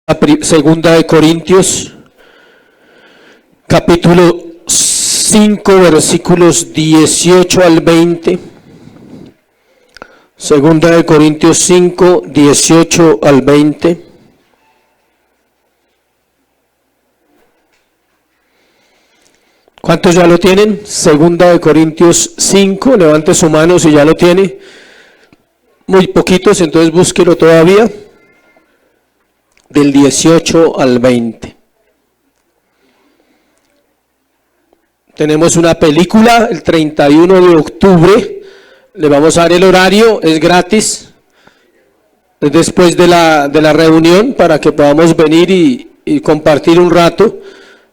Segunda de Corintios, capítulo 5, versículos 18 al 20. Segunda de Corintios 5, 18 al 20. ¿Cuántos ya lo tienen? Segunda de Corintios 5, levante su mano si ya lo tiene. Muy poquitos, entonces búsquelo todavía. Del 18 al 20. Tenemos una película el 31 de octubre. Le vamos a dar el horario, es gratis. Es después de la reunión para que podamos venir y compartir un rato.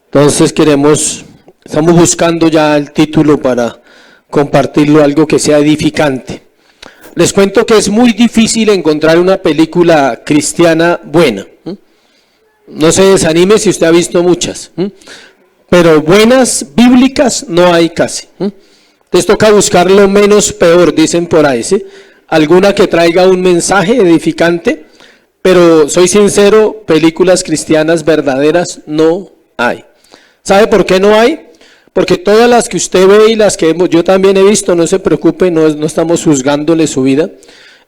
Entonces estamos buscando ya el título para compartirlo, algo que sea edificante. Les cuento que es muy difícil encontrar una película cristiana buena. No se desanime si usted ha visto muchas, pero buenas, bíblicas, no hay casi. Entonces toca buscar lo menos peor, dicen por ahí, ¿sí? Alguna que traiga un mensaje edificante, pero soy sincero, películas cristianas verdaderas no hay. ¿Sabe por qué no hay? Porque todas las que usted ve y las que yo también he visto, no se preocupe, no estamos juzgándole su vida,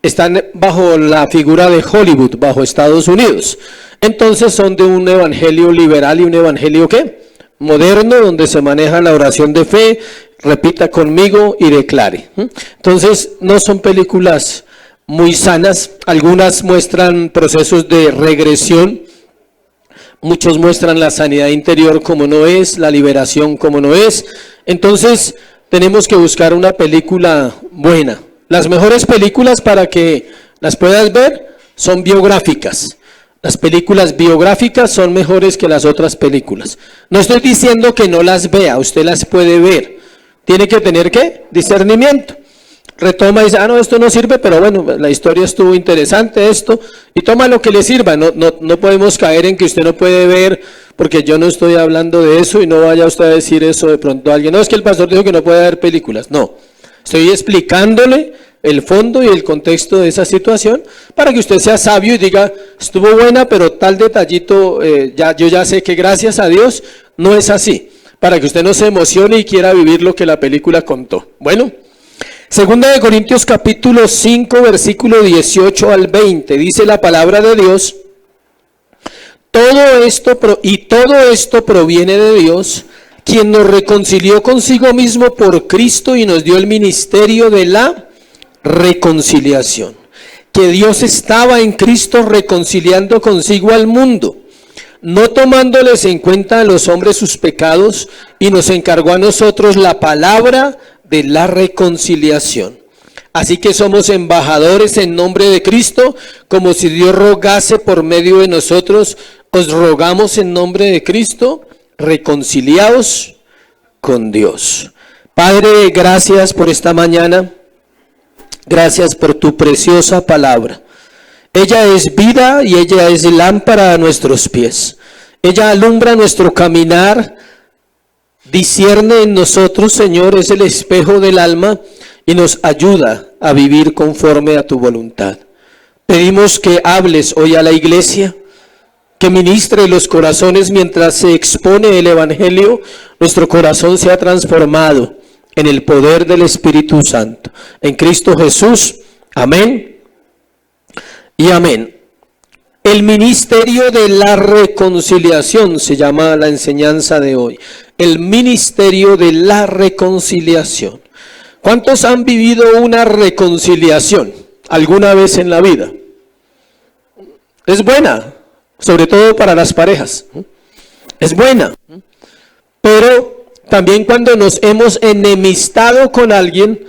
están bajo la figura de Hollywood, bajo Estados Unidos. Entonces son de un evangelio liberal y un evangelio ¿qué? Moderno, donde se maneja la oración de fe, repita conmigo y declare. Entonces no son películas muy sanas, algunas muestran procesos de regresión, muchos muestran la sanidad interior como no es, la liberación como no es. Entonces tenemos que buscar una película buena. Las mejores películas para que las puedas ver son biográficas. Las películas biográficas son mejores que las otras películas. No estoy diciendo que no las vea, usted las puede ver. Tiene que tener ¿qué? Discernimiento. Retoma y dice, no, esto no sirve, pero bueno, la historia estuvo interesante, esto, y toma lo que le sirva. No podemos caer en que usted no puede ver, porque yo no estoy hablando de eso, y no vaya usted a decir eso de pronto a alguien. No, es que el pastor dijo que no puede ver películas. No, estoy explicándole el fondo y el contexto de esa situación, para que usted sea sabio y diga, estuvo buena, pero tal detallito, yo ya sé que gracias a Dios no es así, para que usted no se emocione y quiera vivir lo que la película contó. Bueno, Segunda de Corintios capítulo 5, versículo 18 al 20, dice la palabra de Dios, todo esto proviene de Dios, quien nos reconcilió consigo mismo por Cristo y nos dio el ministerio de la reconciliación, que Dios estaba en Cristo reconciliando consigo al mundo, no tomándoles en cuenta a los hombres sus pecados, y nos encargó a nosotros la palabra de la reconciliación. Así que somos embajadores en nombre de Cristo, como si Dios rogase por medio de nosotros. Os rogamos en nombre de Cristo, reconciliaos con Dios. Padre, gracias por esta mañana. Gracias por tu preciosa palabra. Ella es vida y ella es lámpara a nuestros pies. Ella alumbra nuestro caminar, discierne en nosotros, Señor, es el espejo del alma y nos ayuda a vivir conforme a tu voluntad. Pedimos que hables hoy a la iglesia, que ministre los corazones mientras se expone el evangelio, nuestro corazón sea transformado en el poder del Espíritu Santo. En Cristo Jesús, amén y amén. El ministerio de la reconciliación se llama la enseñanza de hoy. El ministerio de la reconciliación. ¿Cuántos han vivido una reconciliación alguna vez en la vida? Es buena, sobre todo para las parejas. Es buena, pero también cuando nos hemos enemistado con alguien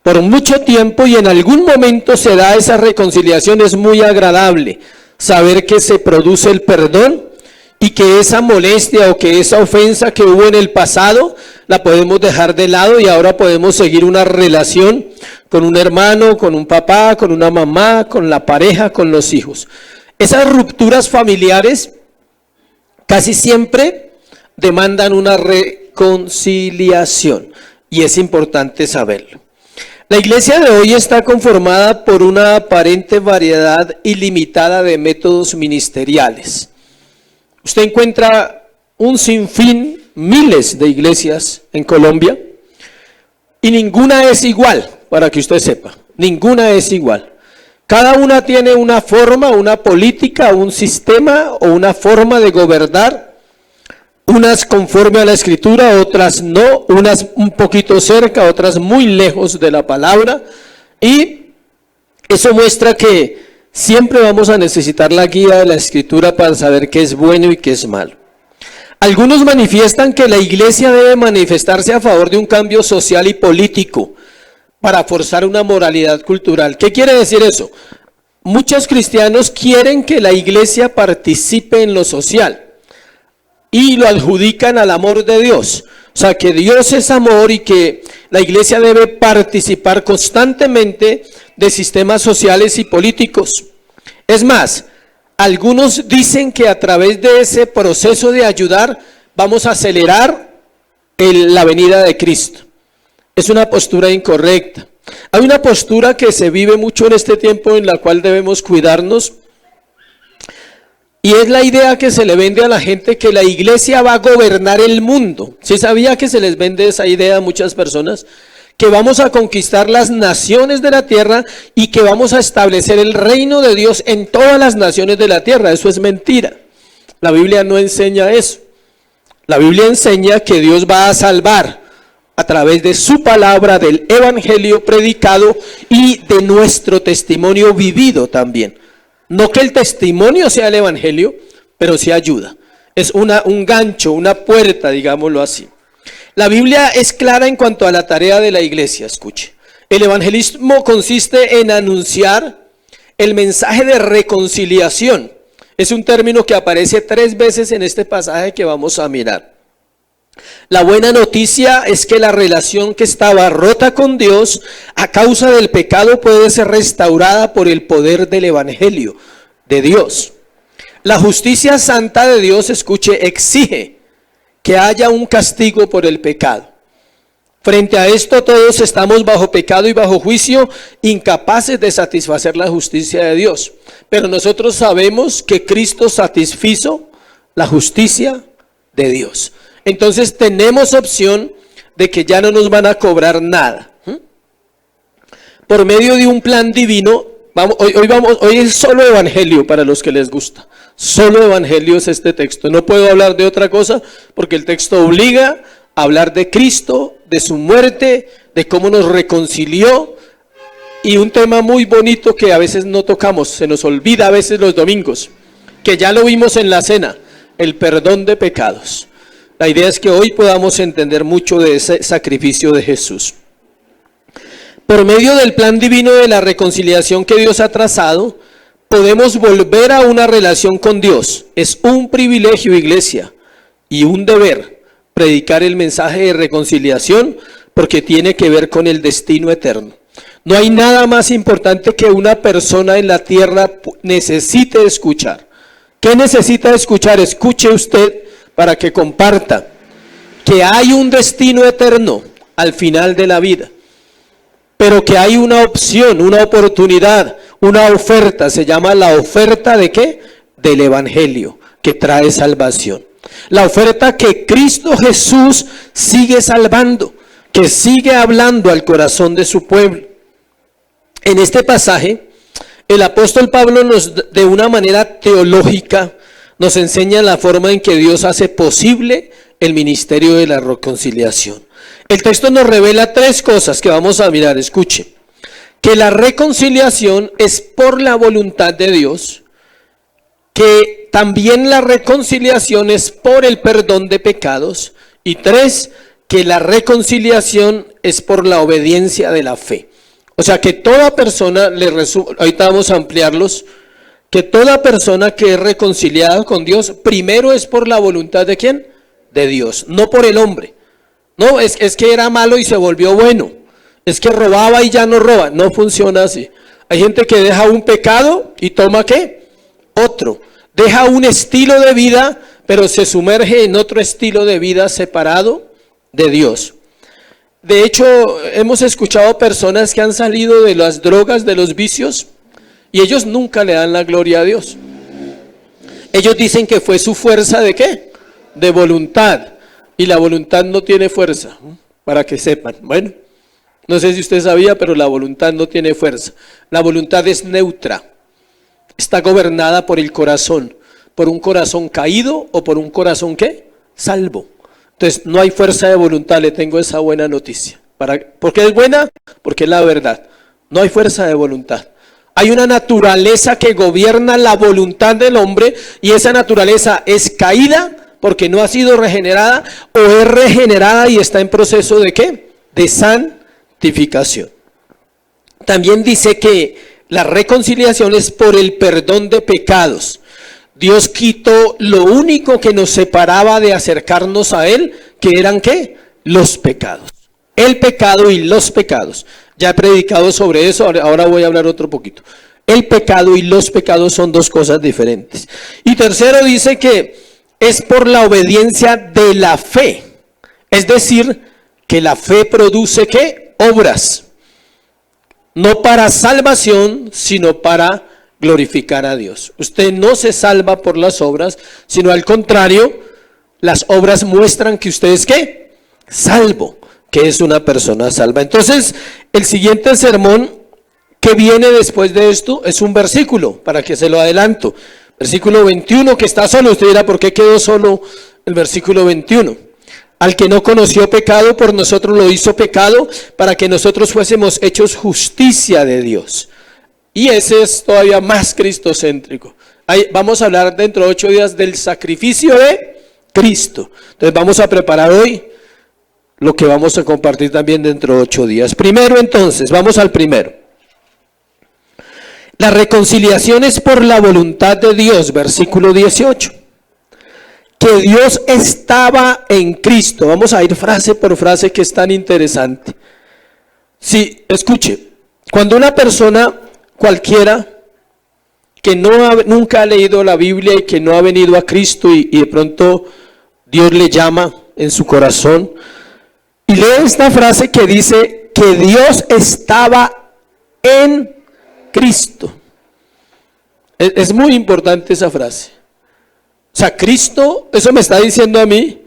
por mucho tiempo y en algún momento se da esa reconciliación, es muy agradable saber que se produce el perdón y que esa molestia o que esa ofensa que hubo en el pasado la podemos dejar de lado y ahora podemos seguir una relación con un hermano, con un papá, con una mamá, con la pareja, con los hijos. Esas rupturas familiares casi siempre demandan una reconciliación y es importante saberlo. La iglesia de hoy está conformada por una aparente variedad ilimitada de métodos ministeriales. Usted encuentra un sinfín, miles de iglesias en Colombia, y ninguna es igual, para que usted sepa, ninguna es igual. Cada una tiene una forma, una política, un sistema o una forma de gobernar, unas conforme a la Escritura, otras no, unas un poquito cerca, otras muy lejos de la palabra, y eso muestra que siempre vamos a necesitar la guía de la Escritura para saber qué es bueno y qué es malo. Algunos manifiestan que la iglesia debe manifestarse a favor de un cambio social y político para forzar una moralidad cultural. ¿Qué quiere decir eso? Muchos cristianos quieren que la iglesia participe en lo social y lo adjudican al amor de Dios. O sea, que Dios es amor y que la iglesia debe participar constantemente de sistemas sociales y políticos. Es más, algunos dicen que a través de ese proceso de ayudar vamos a acelerar la venida de Cristo. Es una postura incorrecta. Hay una postura que se vive mucho en este tiempo en la cual debemos cuidarnos, y es la idea que se le vende a la gente que la iglesia va a gobernar el mundo. ¿Sí sabía que se les vende esa idea a muchas personas? Que vamos a conquistar las naciones de la tierra y que vamos a establecer el reino de Dios en todas las naciones de la tierra. Eso es mentira. La Biblia no enseña eso. La Biblia enseña que Dios va a salvar a través de su palabra, del evangelio predicado y de nuestro testimonio vivido también. No que el testimonio sea el evangelio, pero sí ayuda. Es un gancho, una puerta, digámoslo así. La Biblia es clara en cuanto a la tarea de la iglesia, escuche. El evangelismo consiste en anunciar el mensaje de reconciliación. Es un término que aparece 3 veces en este pasaje que vamos a mirar. La buena noticia es que la relación que estaba rota con Dios a causa del pecado puede ser restaurada por el poder del evangelio de Dios. La justicia santa de Dios, escuche, exige que haya un castigo por el pecado. Frente a esto, todos estamos bajo pecado y bajo juicio, incapaces de satisfacer la justicia de Dios. Pero nosotros sabemos que Cristo satisfizo la justicia de Dios. Entonces tenemos opción de que ya no nos van a cobrar nada. Por medio de un plan divino, hoy es solo evangelio para los que les gusta. Solo evangelio es este texto. No puedo hablar de otra cosa porque el texto obliga a hablar de Cristo, de su muerte, de cómo nos reconcilió, y un tema muy bonito que a veces no tocamos, se nos olvida a veces los domingos, que ya lo vimos en la cena, el perdón de pecados. La idea es que hoy podamos entender mucho de ese sacrificio de Jesús. Por medio del plan divino de la reconciliación que Dios ha trazado, podemos volver a una relación con Dios. Es un privilegio, iglesia, y un deber predicar el mensaje de reconciliación porque tiene que ver con el destino eterno. No hay nada más importante que una persona en la tierra necesite escuchar. ¿Qué necesita escuchar? Escuche usted para que comparta que hay un destino eterno al final de la vida, pero que hay una opción, una oportunidad, una oferta. Se llama la oferta ¿de qué? Del evangelio, que trae salvación. La oferta que Cristo Jesús sigue salvando, que sigue hablando al corazón de su pueblo. En este pasaje, el apóstol Pablo de una manera teológica nos enseña la forma en que Dios hace posible el ministerio de la reconciliación. El texto nos revela 3 cosas que vamos a mirar. Escuche, que la reconciliación es por la voluntad de Dios, que también la reconciliación es por el perdón de pecados, y 3, que la reconciliación es por la obediencia de la fe. O sea que toda persona, ahorita vamos a ampliarlos, que toda persona que es reconciliada con Dios, primero es por la voluntad ¿de quién? De Dios, no por el hombre. No, es que era malo y se volvió bueno. Es que robaba y ya no roba. No funciona así. Hay gente que deja un pecado y toma ¿qué? Otro. Deja un estilo de vida, pero se sumerge en otro estilo de vida separado de Dios. De hecho, hemos escuchado personas que han salido de las drogas, de los vicios, y ellos nunca le dan la gloria a Dios. Ellos dicen que fue su fuerza ¿de qué? De voluntad. Y la voluntad no tiene fuerza, para que sepan. Bueno, no sé si usted sabía, pero la voluntad no tiene fuerza. La voluntad es neutra. Está gobernada por el corazón. Por un corazón caído o por un corazón ¿qué? Salvo. Entonces, no hay fuerza de voluntad, le tengo esa buena noticia. ¿Por qué es buena? Porque es la verdad. No hay fuerza de voluntad. Hay una naturaleza que gobierna la voluntad del hombre y esa naturaleza es caída porque no ha sido regenerada o es regenerada y está en proceso ¿de qué? De santificación. También dice que la reconciliación es por el perdón de pecados. Dios quitó lo único que nos separaba de acercarnos a Él, que eran ¿qué? Los pecados. El pecado y los pecados. Ya he predicado sobre eso, ahora voy a hablar otro poquito. El pecado y los pecados son dos cosas diferentes. Y tercero dice que es por la obediencia de la fe. Es decir, que la fe produce ¿qué? Obras. No para salvación, sino para glorificar a Dios. Usted no se salva por las obras, sino al contrario, las obras muestran que usted es ¿qué? Salvo, que es una persona salva. Entonces, el siguiente sermón que viene después de esto es un versículo, para que se lo adelanto. Versículo 21, que está solo. Usted dirá, ¿por qué quedó solo el versículo 21? Al que no conoció pecado, por nosotros lo hizo pecado, para que nosotros fuésemos hechos justicia de Dios. Y ese es todavía más cristocéntrico. Vamos a hablar dentro de 8 días del sacrificio de Cristo. Entonces vamos a preparar hoy lo que vamos a compartir también dentro de 8 días. Primero entonces, vamos al primero. La reconciliación es por la voluntad de Dios, versículo 18. Que Dios estaba en Cristo. Vamos a ir frase por frase que es tan interesante. Sí, escuche, cuando una persona cualquiera que nunca ha leído la Biblia y que no ha venido a Cristo y de pronto Dios le llama en su corazón y lee esta frase que dice que Dios estaba en Cristo. Es muy importante esa frase. O sea, Cristo, eso me está diciendo a mí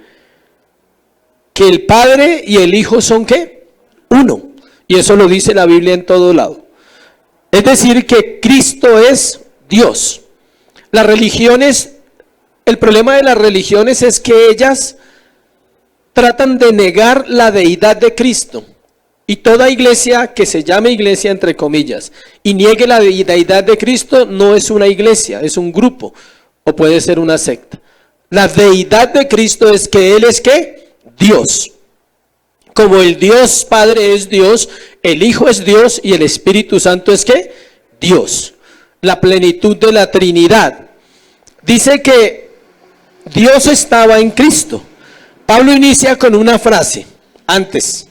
que el Padre y el Hijo son ¿qué? Uno. Y eso lo dice la Biblia en todo lado. Es decir, que Cristo es Dios. Las religiones, el problema de las religiones es que ellas tratan de negar la deidad de Cristo. Y toda iglesia que se llame iglesia, entre comillas, y niegue la deidad de Cristo, no es una iglesia, es un grupo, o puede ser una secta. La deidad de Cristo es que Él es ¿qué? Dios. Como el Dios Padre es Dios, el Hijo es Dios y el Espíritu Santo es ¿qué? Dios. La plenitud de la Trinidad. Dice que Dios estaba en Cristo. Pablo inicia con una frase antes.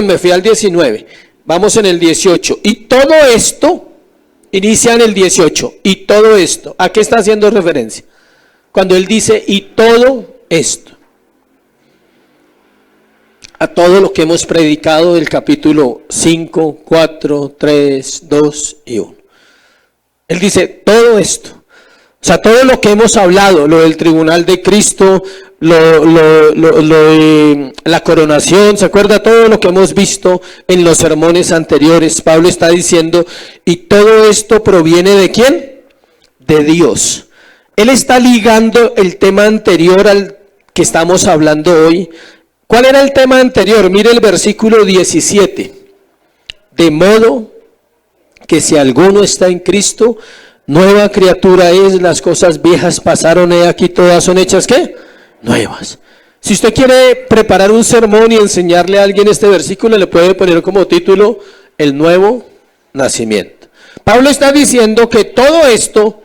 Me fui al 19. Vamos en el 18. Y todo esto, inicia en el 18. Y todo esto, ¿a qué está haciendo referencia? Cuando él dice, y todo esto. A todo lo que hemos predicado del capítulo 5, 4, 3, 2 y 1. Él dice, todo esto. O sea, todo lo que hemos hablado, lo del tribunal de Cristo, la coronación, ¿se acuerda? Todo lo que hemos visto en los sermones anteriores. Pablo está diciendo, y todo esto proviene ¿de quién? De Dios. Él está ligando el tema anterior al que estamos hablando hoy. ¿Cuál era el tema anterior? Mire el versículo 17. De modo que si alguno está en Cristo, nueva criatura es, las cosas viejas pasaron, y aquí todas son hechas ¿qué? Nuevas. Si usted quiere preparar un sermón y enseñarle a alguien este versículo, le puede poner como título el nuevo nacimiento. Pablo está diciendo que todo esto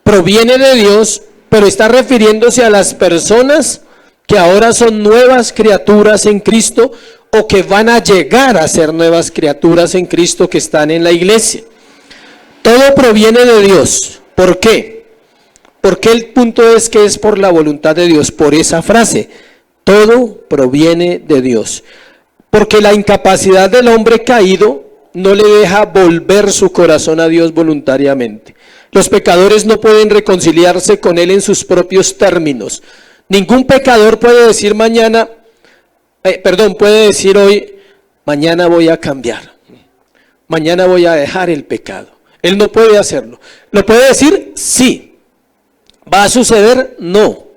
proviene de Dios, pero está refiriéndose a las personas que ahora son nuevas criaturas en Cristo o que van a llegar a ser nuevas criaturas en Cristo que están en la iglesia. Todo proviene de Dios. ¿Por qué? Porque el punto es que es por la voluntad de Dios, por esa frase. Todo proviene de Dios. Porque la incapacidad del hombre caído no le deja volver su corazón a Dios voluntariamente. Los pecadores no pueden reconciliarse con Él en sus propios términos. Ningún pecador puede decir puede decir hoy, mañana voy a cambiar. Mañana voy a dejar el pecado. Él no puede hacerlo. ¿Lo puede decir? Sí. ¿Va a suceder? No.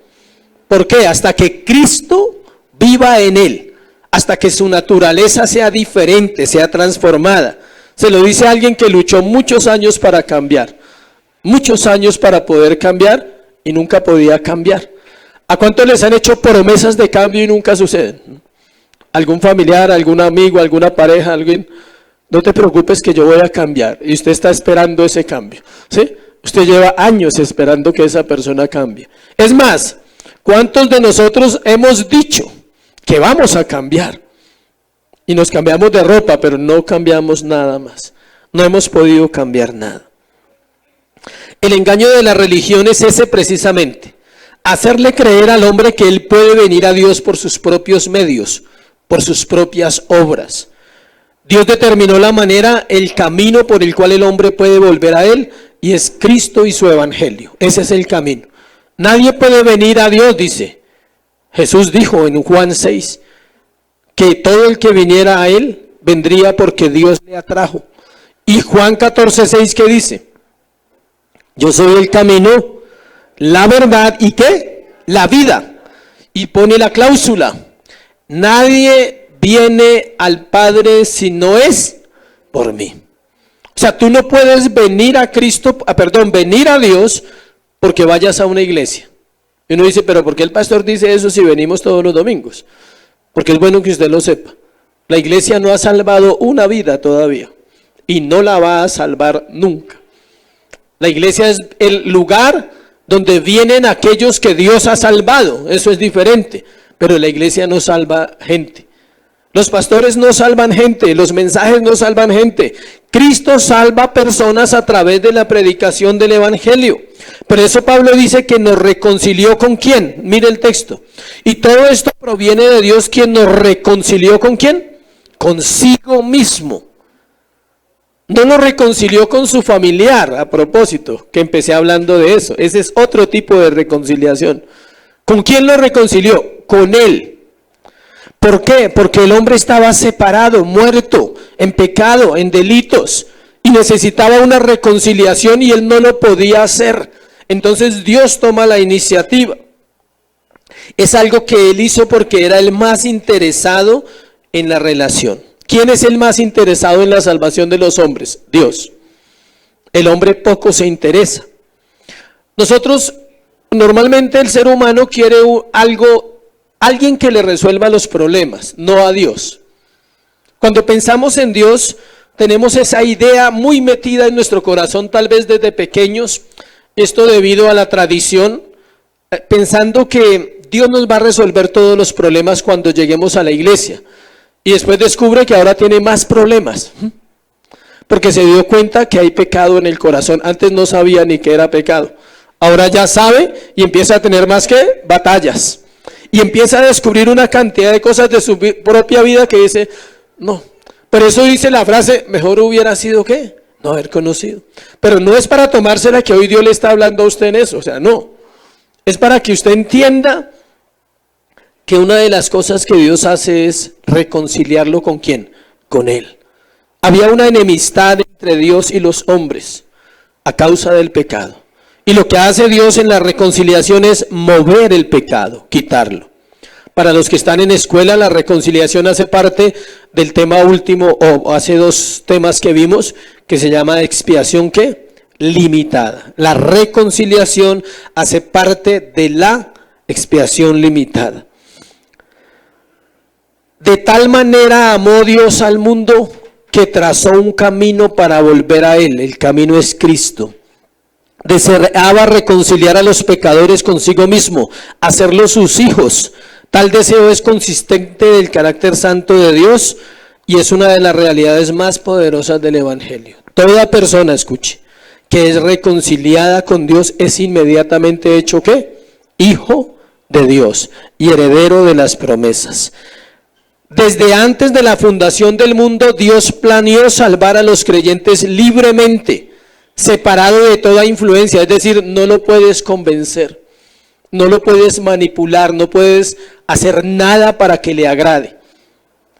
¿Por qué? Hasta que Cristo viva en él, hasta que su naturaleza sea diferente, sea transformada. Se lo dice alguien que luchó muchos años para cambiar, muchos años para poder cambiar y nunca podía cambiar. ¿A cuántos les han hecho promesas de cambio y nunca suceden? ¿Algún familiar, algún amigo, alguna pareja, alguien? No te preocupes que yo voy a cambiar, y usted está esperando ese cambio, ¿sí? Usted lleva años esperando que esa persona cambie. Es más, ¿cuántos de nosotros hemos dicho que vamos a cambiar? Y nos cambiamos de ropa, pero no cambiamos nada más. No hemos podido cambiar nada. El engaño de la religión es ese precisamente. Hacerle creer al hombre que él puede venir a Dios por sus propios medios, por sus propias obras. Dios determinó la manera, el camino por el cual el hombre puede volver a Él, y es Cristo y su evangelio. Ese es el camino. Nadie puede venir a Dios, dice. Jesús dijo en Juan 6, que todo el que viniera a Él, vendría porque Dios le atrajo. Y Juan 14:6, ¿qué dice? Yo soy el camino, la verdad, ¿y qué? La vida. Y pone la cláusula, nadie viene al Padre si no es por mí. O sea, tú no puedes venir a venir a Dios porque vayas a una iglesia. Y uno dice, pero ¿por qué el pastor dice eso si venimos todos los domingos? Porque es bueno que usted lo sepa. La iglesia no ha salvado una vida todavía y no la va a salvar nunca. La iglesia es el lugar donde vienen aquellos que Dios ha salvado. Eso es diferente, pero la iglesia no salva gente. Los pastores no salvan gente, los mensajes no salvan gente. Cristo salva personas a través de la predicación del evangelio. Por eso Pablo dice que nos reconcilió ¿con quién? Mire el texto. Y todo esto proviene de Dios, quien nos reconcilió ¿con quién? Consigo mismo. No nos reconcilió con su familiar, a propósito, que empecé hablando de eso. Ese es otro tipo de reconciliación. ¿Con quién lo reconcilió? Con Él. ¿Por qué? Porque el hombre estaba separado, muerto, en pecado, en delitos, y necesitaba una reconciliación y él no lo podía hacer. Entonces Dios toma la iniciativa. Es algo que él hizo porque era el más interesado en la relación. ¿Quién es el más interesado en la salvación de los hombres? Dios. El hombre poco se interesa. Nosotros, normalmente el ser humano quiere alguien que le resuelva los problemas, no a Dios. Cuando pensamos en Dios, tenemos esa idea muy metida en nuestro corazón, tal vez desde pequeños, esto debido a la tradición, pensando que Dios nos va a resolver todos los problemas cuando lleguemos a la iglesia. Y después descubre que ahora tiene más problemas, porque se dio cuenta que hay pecado en el corazón. Antes no sabía ni qué era pecado. Ahora ya sabe y empieza a tener más que batallas. Y empieza a descubrir una cantidad de cosas de su propia vida que dice, no. Pero eso dice la frase, mejor hubiera sido ¿qué? No haber conocido. Pero no es para tomársela que hoy Dios le está hablando a usted en eso, o sea, no. Es para que usted entienda que una de las cosas que Dios hace es reconciliarlo ¿con quién? Con Él. Había una enemistad entre Dios y los hombres a causa del pecado. Y lo que hace Dios en la reconciliación es mover el pecado, quitarlo. Para los que están en escuela, la reconciliación hace parte del tema último, o hace 2 temas que vimos, que se llama expiación, ¿qué? Limitada. La reconciliación hace parte de la expiación limitada. De tal manera amó Dios al mundo que trazó un camino para volver a Él. El camino es Cristo. Deseaba reconciliar a los pecadores consigo mismo, hacerlos sus hijos. Tal deseo es consistente del carácter santo de Dios y es una de las realidades más poderosas del evangelio. Toda persona, escuche, que es reconciliada con Dios es inmediatamente hecho ¿qué? Hijo de Dios y heredero de las promesas. Desde antes de la fundación del mundo, Dios planeó salvar a los creyentes libremente, separado de toda influencia, es decir, no lo puedes convencer, no lo puedes manipular, no puedes hacer nada para que le agrade.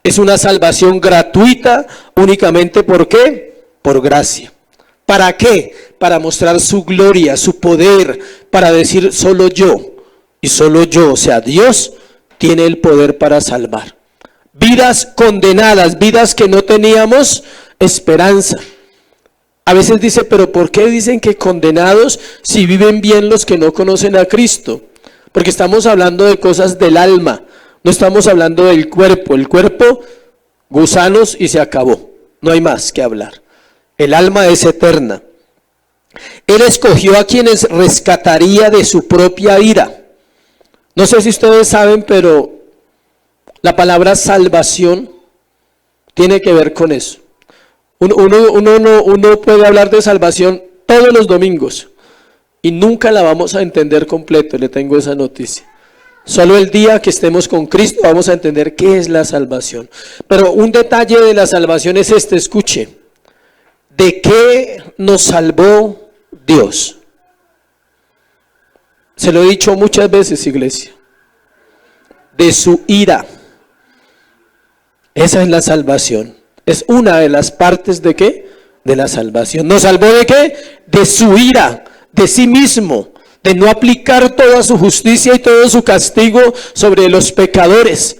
Es una salvación gratuita, únicamente ¿por qué? Por gracia. ¿Para qué? Para mostrar su gloria, su poder, para decir solo yo, y solo yo, o sea, Dios tiene el poder para salvar. Vidas condenadas, vidas que no teníamos esperanza. A veces dice, pero ¿por qué dicen que condenados si viven bien los que no conocen a Cristo? Porque estamos hablando de cosas del alma, no estamos hablando del cuerpo. El cuerpo, gusanos y se acabó, no hay más que hablar. El alma es eterna. Él escogió a quienes rescataría de su propia ira. No sé si ustedes saben, pero la palabra salvación tiene que ver con eso. Uno puede hablar de salvación todos los domingos y nunca la vamos a entender completo, le tengo esa noticia. Solo el día que estemos con Cristo vamos a entender qué es la salvación. Pero un detalle de la salvación es este, escuche. ¿De qué nos salvó Dios? Se lo he dicho muchas veces, iglesia. De su ira. Esa es la salvación. Es una de las partes de ¿qué? De la salvación. ¿Nos salvó de qué? De su ira, de sí mismo, de no aplicar toda su justicia y todo su castigo sobre los pecadores.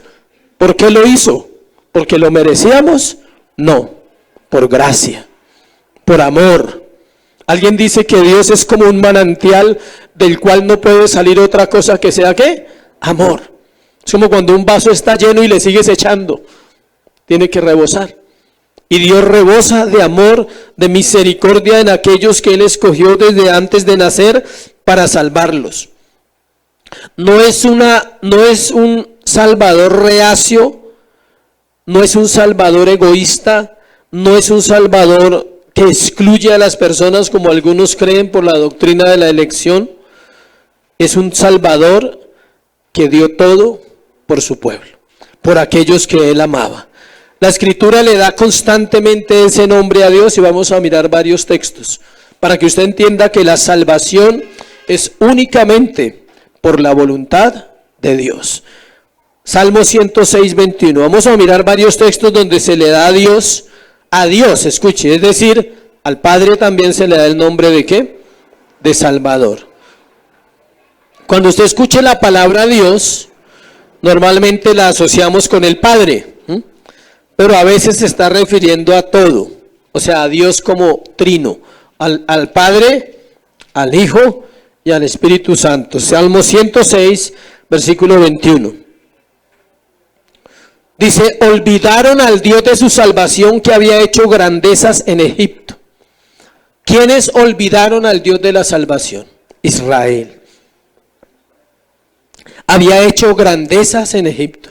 ¿Por qué lo hizo? ¿Porque lo merecíamos? No, por gracia, por amor. Alguien dice que Dios es como un manantial del cual no puede salir otra cosa que sea ¿qué? Amor. Es como cuando un vaso está lleno y le sigues echando. Tiene que rebosar. Y Dios rebosa de amor, de misericordia en aquellos que Él escogió desde antes de nacer para salvarlos. No es un salvador reacio, no es un salvador egoísta, no es un salvador que excluye a las personas como algunos creen por la doctrina de la elección. Es un salvador que dio todo por su pueblo, por aquellos que Él amaba. La Escritura le da constantemente ese nombre a Dios y vamos a mirar varios textos para que usted entienda que la salvación es únicamente por la voluntad de Dios. Salmo 106, 21. Vamos a mirar varios textos donde se le da a Dios, escuche, es decir, al Padre también se le da el nombre de ¿qué? De Salvador. Cuando usted escuche la palabra Dios, normalmente la asociamos con el Padre. Pero a veces se está refiriendo a todo, o sea, a Dios como trino, al Padre, al Hijo y al Espíritu Santo. Salmo 106, versículo 21. Dice, olvidaron al Dios de su salvación que había hecho grandezas en Egipto. ¿Quiénes olvidaron al Dios de la salvación? Israel. Había hecho grandezas en Egipto.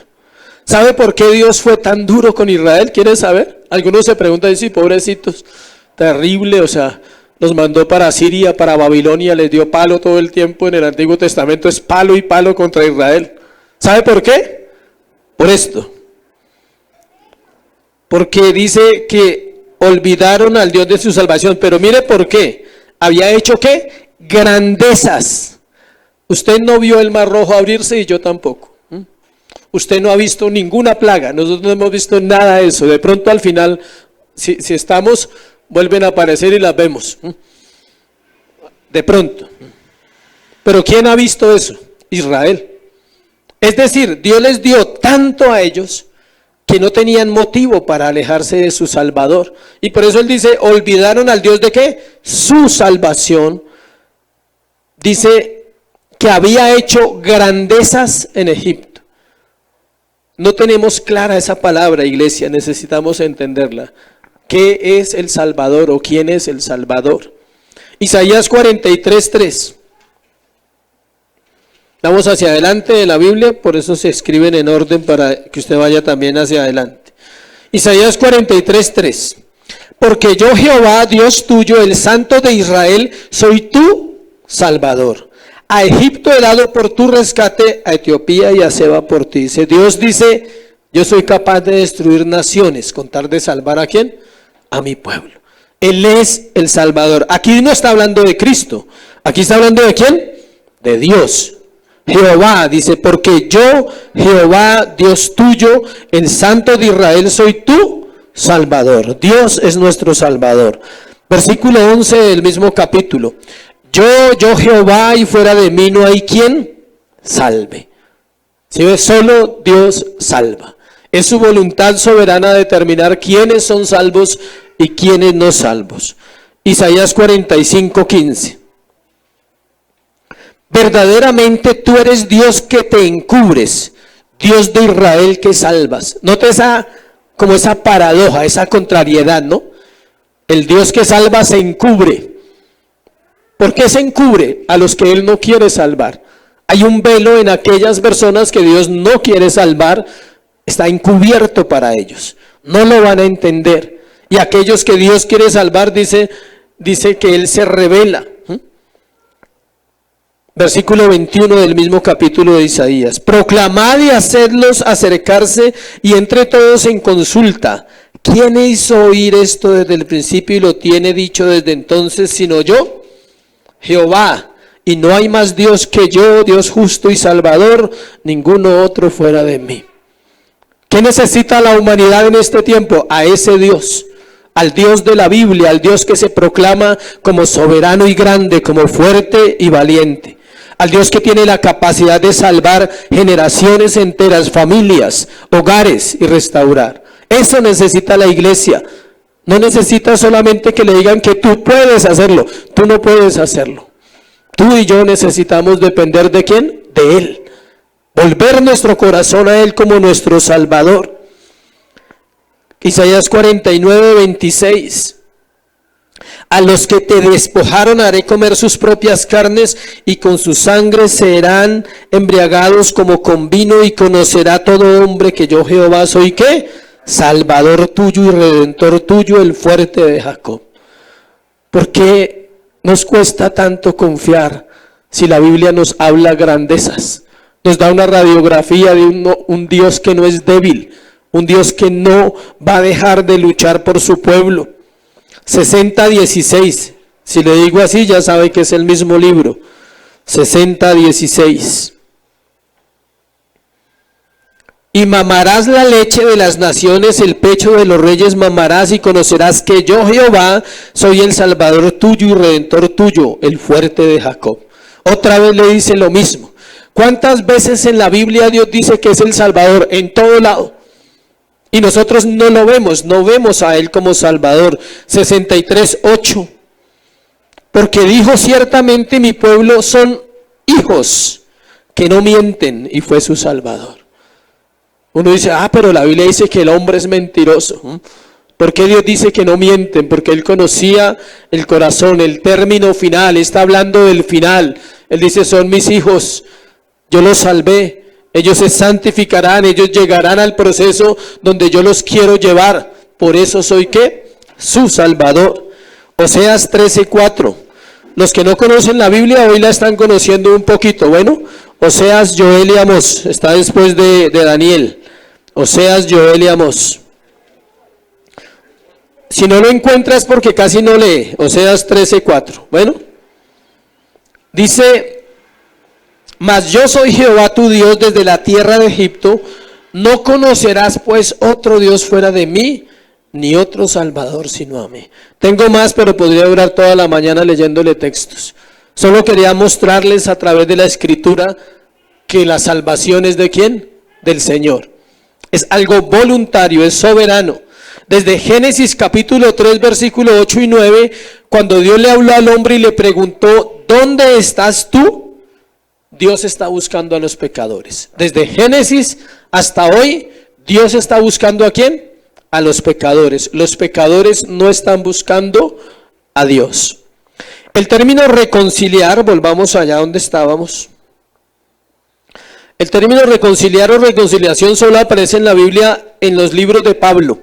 ¿Sabe por qué Dios fue tan duro con Israel? ¿Quiere saber? Algunos se preguntan, sí, pobrecitos, terrible, o sea, los mandó para Siria, para Babilonia, les dio palo todo el tiempo. En el Antiguo Testamento es palo y palo contra Israel. ¿Sabe por qué? Por esto. Porque dice que olvidaron al Dios de su salvación, pero mire por qué. Había hecho ¿qué? Grandezas. Usted no vio el Mar Rojo abrirse y yo tampoco. Usted no ha visto ninguna plaga, nosotros no hemos visto nada de eso. De pronto al final, si estamos, vuelven a aparecer y las vemos. De pronto. Pero ¿quién ha visto eso? Israel. Es decir, Dios les dio tanto a ellos que no tenían motivo para alejarse de su Salvador. Y por eso Él dice, olvidaron al Dios de ¿qué? Su salvación. Dice que había hecho grandezas en Egipto. No tenemos clara esa palabra, iglesia, necesitamos entenderla. ¿Qué es el Salvador o quién es el Salvador? Isaías 43:3. Vamos hacia adelante de la Biblia, por eso se escriben en orden para que usted vaya también hacia adelante. Isaías 43:3. Porque yo, Jehová, Dios tuyo, el Santo de Israel, soy tu Salvador. a Egipto he dado por tu rescate, a Etiopía y a Seba por ti. Dios dice, yo soy capaz de destruir naciones, con tal de salvar ¿a quién? A mi pueblo. Él es el Salvador. Aquí no está hablando de Cristo, aquí está hablando ¿de quién? De Dios. Jehová dice, porque yo, Jehová, Dios tuyo, el Santo de Israel, soy tu Salvador. Dios es nuestro Salvador. Versículo 11 del mismo capítulo. Yo Jehová, y fuera de mí no hay quien salve. Si ves, solo Dios salva. Es su voluntad soberana determinar quiénes son salvos y quiénes no salvos. Isaías 45:15. Verdaderamente tú eres Dios que te encubres, Dios de Israel que salvas. Nota como esa paradoja, esa contrariedad, ¿no? El Dios que salva se encubre. ¿Por qué se encubre? A los que Él no quiere salvar. Hay un velo en aquellas personas que Dios no quiere salvar, está encubierto para ellos. No lo van a entender. Y aquellos que Dios quiere salvar, dice que Él se revela. Versículo 21 del mismo capítulo de Isaías. Proclamad y hacedlos acercarse y entre todos en consulta. ¿Quién hizo oír esto desde el principio y lo tiene dicho desde entonces sino yo? Jehová, y no hay más Dios que yo, Dios justo y salvador, ninguno otro fuera de mí. ¿Qué necesita la humanidad en este tiempo? A ese Dios, al Dios de la Biblia, al Dios que se proclama como soberano y grande, como fuerte y valiente. Al Dios que tiene la capacidad de salvar generaciones enteras, familias, hogares y restaurar. Eso necesita la iglesia. No necesita solamente que le digan que tú puedes hacerlo. Tú no puedes hacerlo. Tú y yo necesitamos depender ¿de quién? De Él. Volver nuestro corazón a Él como nuestro Salvador. Isaías 49:26. A los que te despojaron haré comer sus propias carnes y con su sangre serán embriagados como con vino, y conocerá todo hombre que yo Jehová soy ¿qué? Salvador tuyo y redentor tuyo, el fuerte de Jacob. ¿Por qué nos cuesta tanto confiar si la Biblia nos habla grandezas? Nos da una radiografía de un Dios que no es débil, un Dios que no va a dejar de luchar por su pueblo. 60:16, si le digo así ya sabe que es el mismo libro. 60:16. Y mamarás la leche de las naciones, el pecho de los reyes mamarás, y conocerás que yo Jehová soy el Salvador tuyo y Redentor tuyo, el fuerte de Jacob. Otra vez le dice lo mismo. ¿Cuántas veces en la Biblia Dios dice que es el Salvador? En todo lado. Y nosotros no lo vemos, no vemos a Él como Salvador. 63:8. Porque dijo ciertamente mi pueblo son hijos que no mienten, y fue su Salvador. Uno dice, pero la Biblia dice que el hombre es mentiroso. ¿Por qué Dios dice que no mienten? Porque Él conocía el corazón, el término final, está hablando del final. Él dice, son mis hijos, yo los salvé. Ellos se santificarán, ellos llegarán al proceso donde yo los quiero llevar. Por eso soy ¿qué? Su Salvador. Oseas 13:4. Los que no conocen la Biblia hoy la están conociendo un poquito. Bueno, Oseas, Joel y Amós. Está después de Daniel. Oseas, Joel y Amós. Si no lo encuentras porque casi no lee. Oseas 13:4. Bueno, dice... Mas yo soy Jehová tu Dios desde la tierra de Egipto, no conocerás pues otro Dios fuera de mí, ni otro Salvador sino a mí. Tengo más, pero podría durar toda la mañana leyéndole textos. Solo quería mostrarles a través de la Escritura que la salvación es ¿de quién? Del Señor. Es algo voluntario, es soberano. Desde Génesis capítulo 3, versículo 8 y 9, cuando Dios le habló al hombre y le preguntó, ¿dónde estás tú? Dios está buscando a los pecadores. Desde Génesis hasta hoy, Dios está buscando ¿a quién? A los pecadores. Los pecadores no están buscando a Dios. El término reconciliar, volvamos allá donde estábamos. El término reconciliar o reconciliación solo aparece en la Biblia en los libros de Pablo.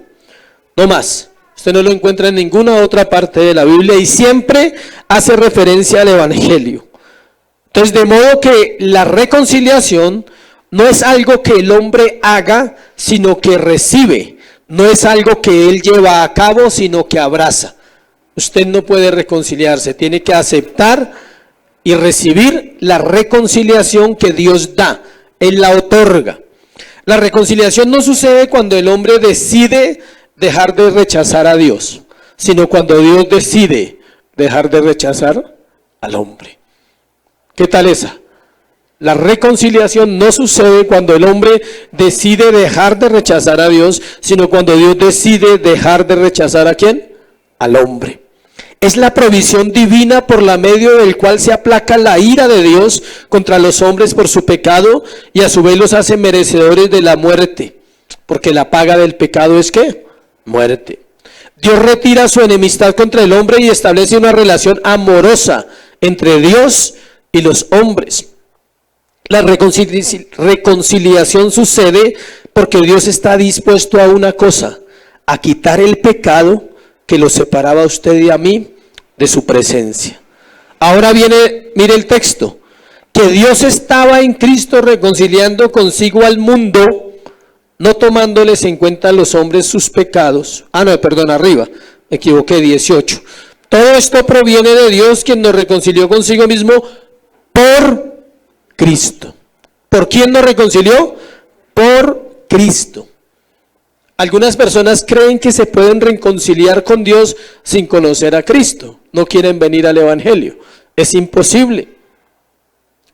No más. Usted no lo encuentra en ninguna otra parte de la Biblia y siempre hace referencia al Evangelio. Entonces, de modo que la reconciliación no es algo que el hombre haga, sino que recibe. No es algo que él lleva a cabo, sino que abraza. Usted no puede reconciliarse, tiene que aceptar y recibir la reconciliación que Dios da. Él la otorga. La reconciliación no sucede cuando el hombre decide dejar de rechazar a Dios, sino cuando Dios decide dejar de rechazar al hombre. ¿Qué tal esa? La reconciliación no sucede cuando el hombre decide dejar de rechazar a Dios, sino cuando Dios decide dejar de rechazar ¿a quién? Al hombre. Es la provisión divina por la medio del cual se aplaca la ira de Dios contra los hombres por su pecado y a su vez los hace merecedores de la muerte, porque la paga del pecado es ¿qué? Muerte. Dios retira su enemistad contra el hombre y establece una relación amorosa entre Dios y los hombres. La reconciliación sucede porque Dios está dispuesto a una cosa, a quitar el pecado que lo separaba a usted y a mí de su presencia. Ahora viene, mire el texto, que Dios estaba en Cristo reconciliando consigo al mundo, no tomándoles en cuenta a los hombres sus pecados. Arriba, me equivoqué, 18. Todo esto proviene de Dios, quien nos reconcilió consigo mismo por Cristo. ¿Por quién nos reconcilió? Por Cristo. Algunas personas creen que se pueden reconciliar con Dios sin conocer a Cristo. No quieren venir al Evangelio. Es imposible.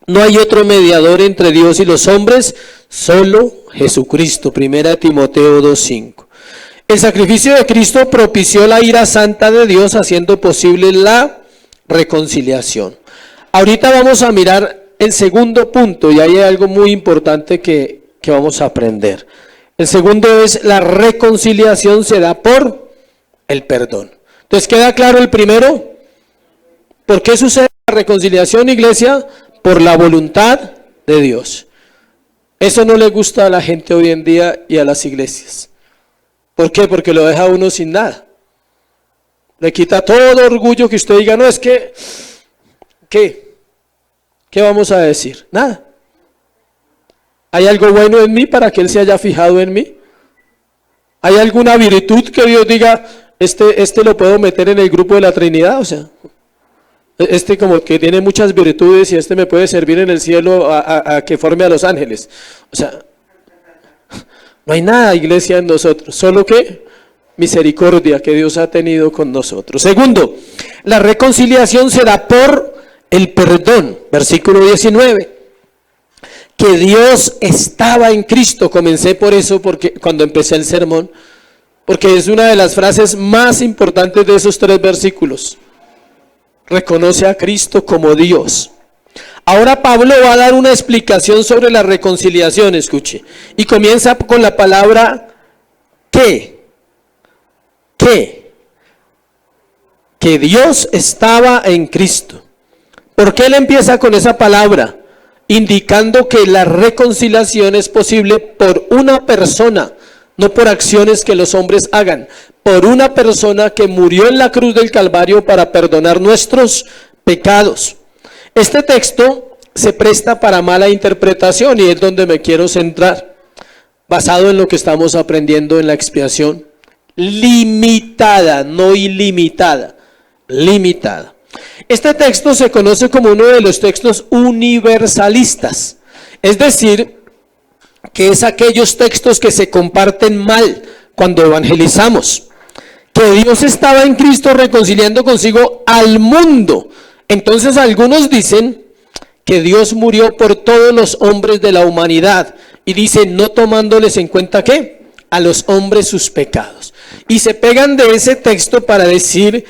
No hay otro mediador entre Dios y los hombres, solo Jesucristo. 1 Timoteo 2:5. El sacrificio de Cristo propició la ira santa de Dios, haciendo posible la reconciliación. Ahorita vamos a mirar el segundo punto, y ahí hay algo muy importante que vamos a aprender. El segundo es la reconciliación se da por el perdón. Entonces, ¿queda claro el primero? ¿Por qué sucede la reconciliación, iglesia? Por la voluntad de Dios. Eso no le gusta a la gente hoy en día y a las iglesias. ¿Por qué? Porque lo deja a uno sin nada. Le quita todo orgullo que usted diga, no, es que, ¿qué vamos a decir? Nada. ¿Hay algo bueno en mí para que Él se haya fijado en mí? ¿Hay alguna virtud que Dios diga, este lo puedo meter en el grupo de la Trinidad? O sea, este como que tiene muchas virtudes y este me puede servir en el cielo a que forme a los ángeles. O sea, no hay nada, iglesia, en nosotros, solo que misericordia que Dios ha tenido con nosotros. Segundo, la reconciliación se da por el perdón. Versículo 19. Que Dios estaba en Cristo. Comencé por eso porque cuando empecé el sermón, porque es una de las frases más importantes de esos 3 versículos. Reconoce a Cristo como Dios. Ahora Pablo va a dar una explicación sobre la reconciliación, escuche, y comienza con la palabra que Dios estaba en Cristo. ¿Por qué él empieza con esa palabra? Indicando que la reconciliación es posible por una persona, no por acciones que los hombres hagan, por una persona que murió en la cruz del Calvario para perdonar nuestros pecados. Este texto se presta para mala interpretación y es donde me quiero centrar, basado en lo que estamos aprendiendo en la expiación. Limitada, no ilimitada, limitada. Este texto se conoce como uno de los textos universalistas, es decir, que es aquellos textos que se comparten mal cuando evangelizamos. Que Dios estaba en Cristo reconciliando consigo al mundo. Entonces algunos dicen que Dios murió por todos los hombres de la humanidad y dicen no tomándoles en cuenta ¿qué? A los hombres sus pecados. Y se pegan de ese texto para decir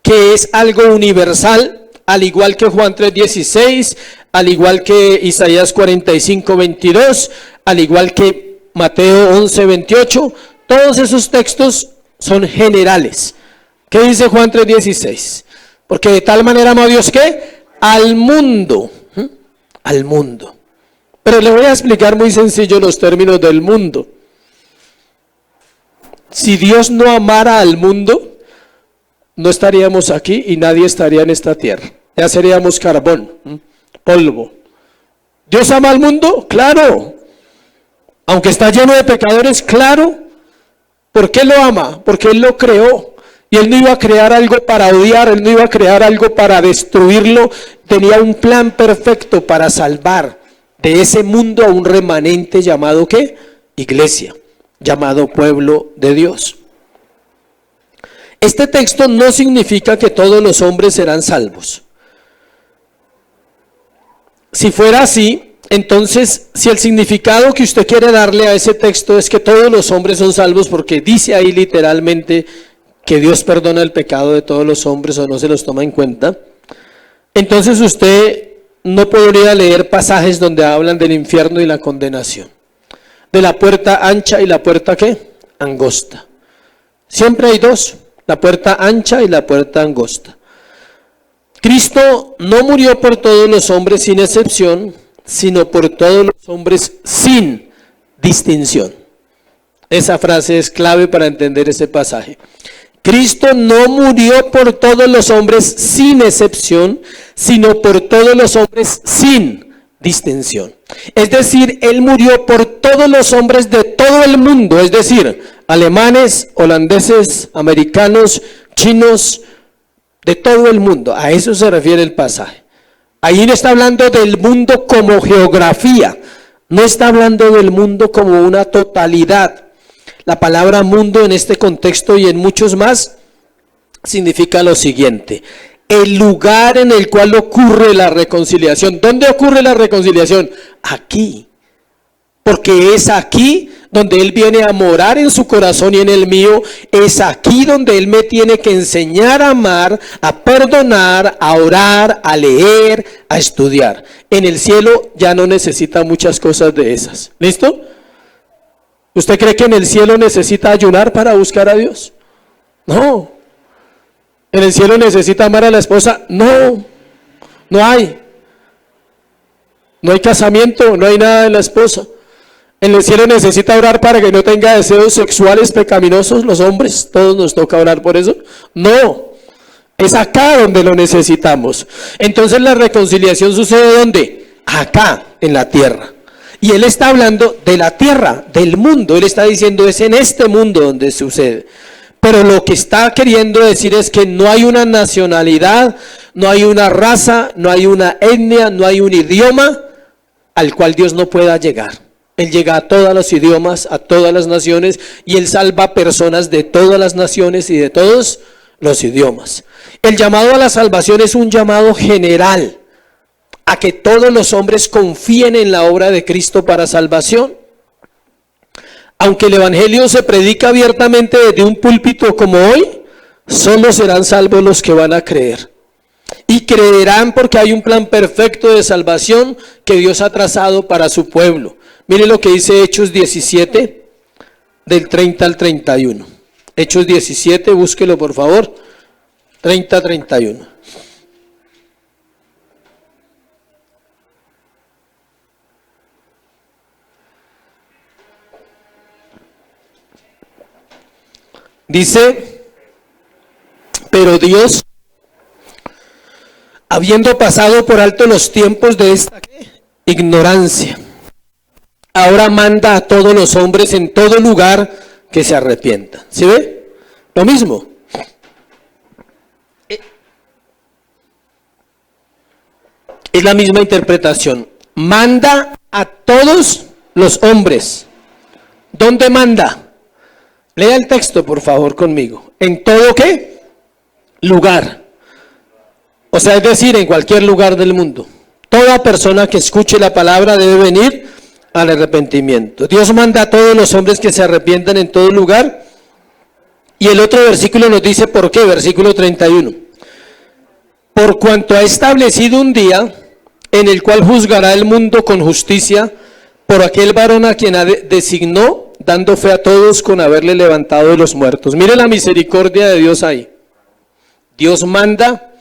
que es algo universal, al igual que Juan 3:16, al igual que Isaías 45:22, al igual que Mateo 11:28. Todos esos textos son generales. ¿Qué dice Juan 3:16? Porque de tal manera amó a Dios que al mundo, al mundo. Pero le voy a explicar muy sencillo los términos del mundo. Si Dios no amara al mundo, no estaríamos aquí y nadie estaría en esta tierra. Ya seríamos carbón. polvo. ¿Dios ama al mundo? Claro. Aunque está lleno de pecadores, claro. ¿Por qué lo ama? Porque Él lo creó. Y Él no iba a crear algo para odiar, Él no iba a crear algo para destruirlo. Tenía un plan perfecto para salvar de ese mundo a un remanente llamado ¿qué? Iglesia, llamado pueblo de Dios. Este texto no significa que todos los hombres serán salvos. Si fuera así, entonces, si el significado que usted quiere darle a ese texto es que todos los hombres son salvos, porque dice ahí literalmente que Dios perdona el pecado de todos los hombres o no se los toma en cuenta, entonces usted no podría leer pasajes donde hablan del infierno y la condenación, de la puerta ancha y la puerta ¿qué? Angosta. Siempre hay dos, la puerta ancha y la puerta angosta. Cristo no murió por todos los hombres sin excepción, sino por todos los hombres sin distinción. Esa frase es clave para entender ese pasaje. Cristo no murió por todos los hombres sin excepción, sino por todos los hombres sin distinción. Es decir, Él murió por todos los hombres de todo el mundo, es decir, alemanes, holandeses, americanos, chinos, de todo el mundo. A eso se refiere el pasaje. Ahí no está hablando del mundo como geografía, no está hablando del mundo como una totalidad. La palabra mundo en este contexto y en muchos más significa lo siguiente: el lugar en el cual ocurre la reconciliación. ¿Dónde ocurre la reconciliación? Aquí. Porque es aquí donde Él viene a morar en su corazón y en el mío. Es aquí donde Él me tiene que enseñar a amar, a perdonar, a orar, a leer, a estudiar. En el cielo ya no necesita muchas cosas de esas. ¿Listo? ¿Usted cree que en el cielo necesita ayunar para buscar a Dios? No. ¿En el cielo necesita amar a la esposa? No. No hay. No hay casamiento, no hay nada de la esposa. ¿En el cielo necesita orar para que no tenga deseos sexuales pecaminosos los hombres? ¿Todos nos toca orar por eso? No. Es acá donde lo necesitamos. Entonces la reconciliación sucede ¿dónde? Acá, en la tierra. Y Él está hablando de la tierra, del mundo. Él está diciendo es en este mundo donde sucede. Pero lo que está queriendo decir es que no hay una nacionalidad, no hay una raza, no hay una etnia, no hay un idioma al cual Dios no pueda llegar. Él llega a todos los idiomas, a todas las naciones, y Él salva personas de todas las naciones y de todos los idiomas. El llamado a la salvación es un llamado general, a que todos los hombres confíen en la obra de Cristo para salvación. Aunque el evangelio se predica abiertamente desde un púlpito como hoy, solo serán salvos los que van a creer. Y creerán porque hay un plan perfecto de salvación que Dios ha trazado para su pueblo. Mire lo que dice Hechos 17, del 30 al 31. Hechos 17, búsquelo por favor, 30 al 31. Dice, pero Dios, habiendo pasado por alto los tiempos de esta ignorancia, ahora manda a todos los hombres en todo lugar que se arrepientan. ¿Sí ve? Lo mismo. Es la misma interpretación. Manda a todos los hombres. ¿Dónde manda? Lea el texto, por favor, conmigo. ¿En todo qué? Lugar. O sea, es decir, en cualquier lugar del mundo. Toda persona que escuche la palabra debe venir al arrepentimiento. Dios manda a todos los hombres que se arrepientan en todo lugar. Y el otro versículo nos dice por qué, versículo 31. Por cuanto ha establecido un día en el cual juzgará el mundo con justicia por aquel varón a quien designó, dando fe a todos con haberle levantado de los muertos. Mire la misericordia de Dios ahí. Dios manda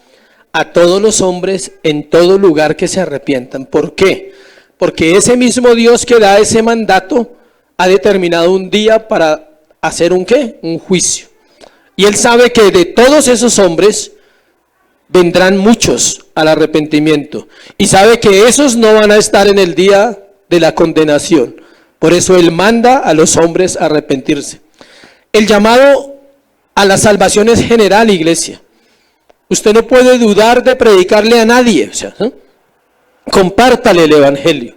a todos los hombres en todo lugar que se arrepientan. ¿Por qué? Porque ese mismo Dios que da ese mandato ha determinado un día para hacer un ¿qué? Un juicio. Y Él sabe que de todos esos hombres vendrán muchos al arrepentimiento. Y sabe que esos no van a estar en el día de la condenación. Por eso Él manda a los hombres a arrepentirse. El llamado a la salvación es general, iglesia. Usted no puede dudar de predicarle a nadie. O sea, ¿no? Compártale el evangelio.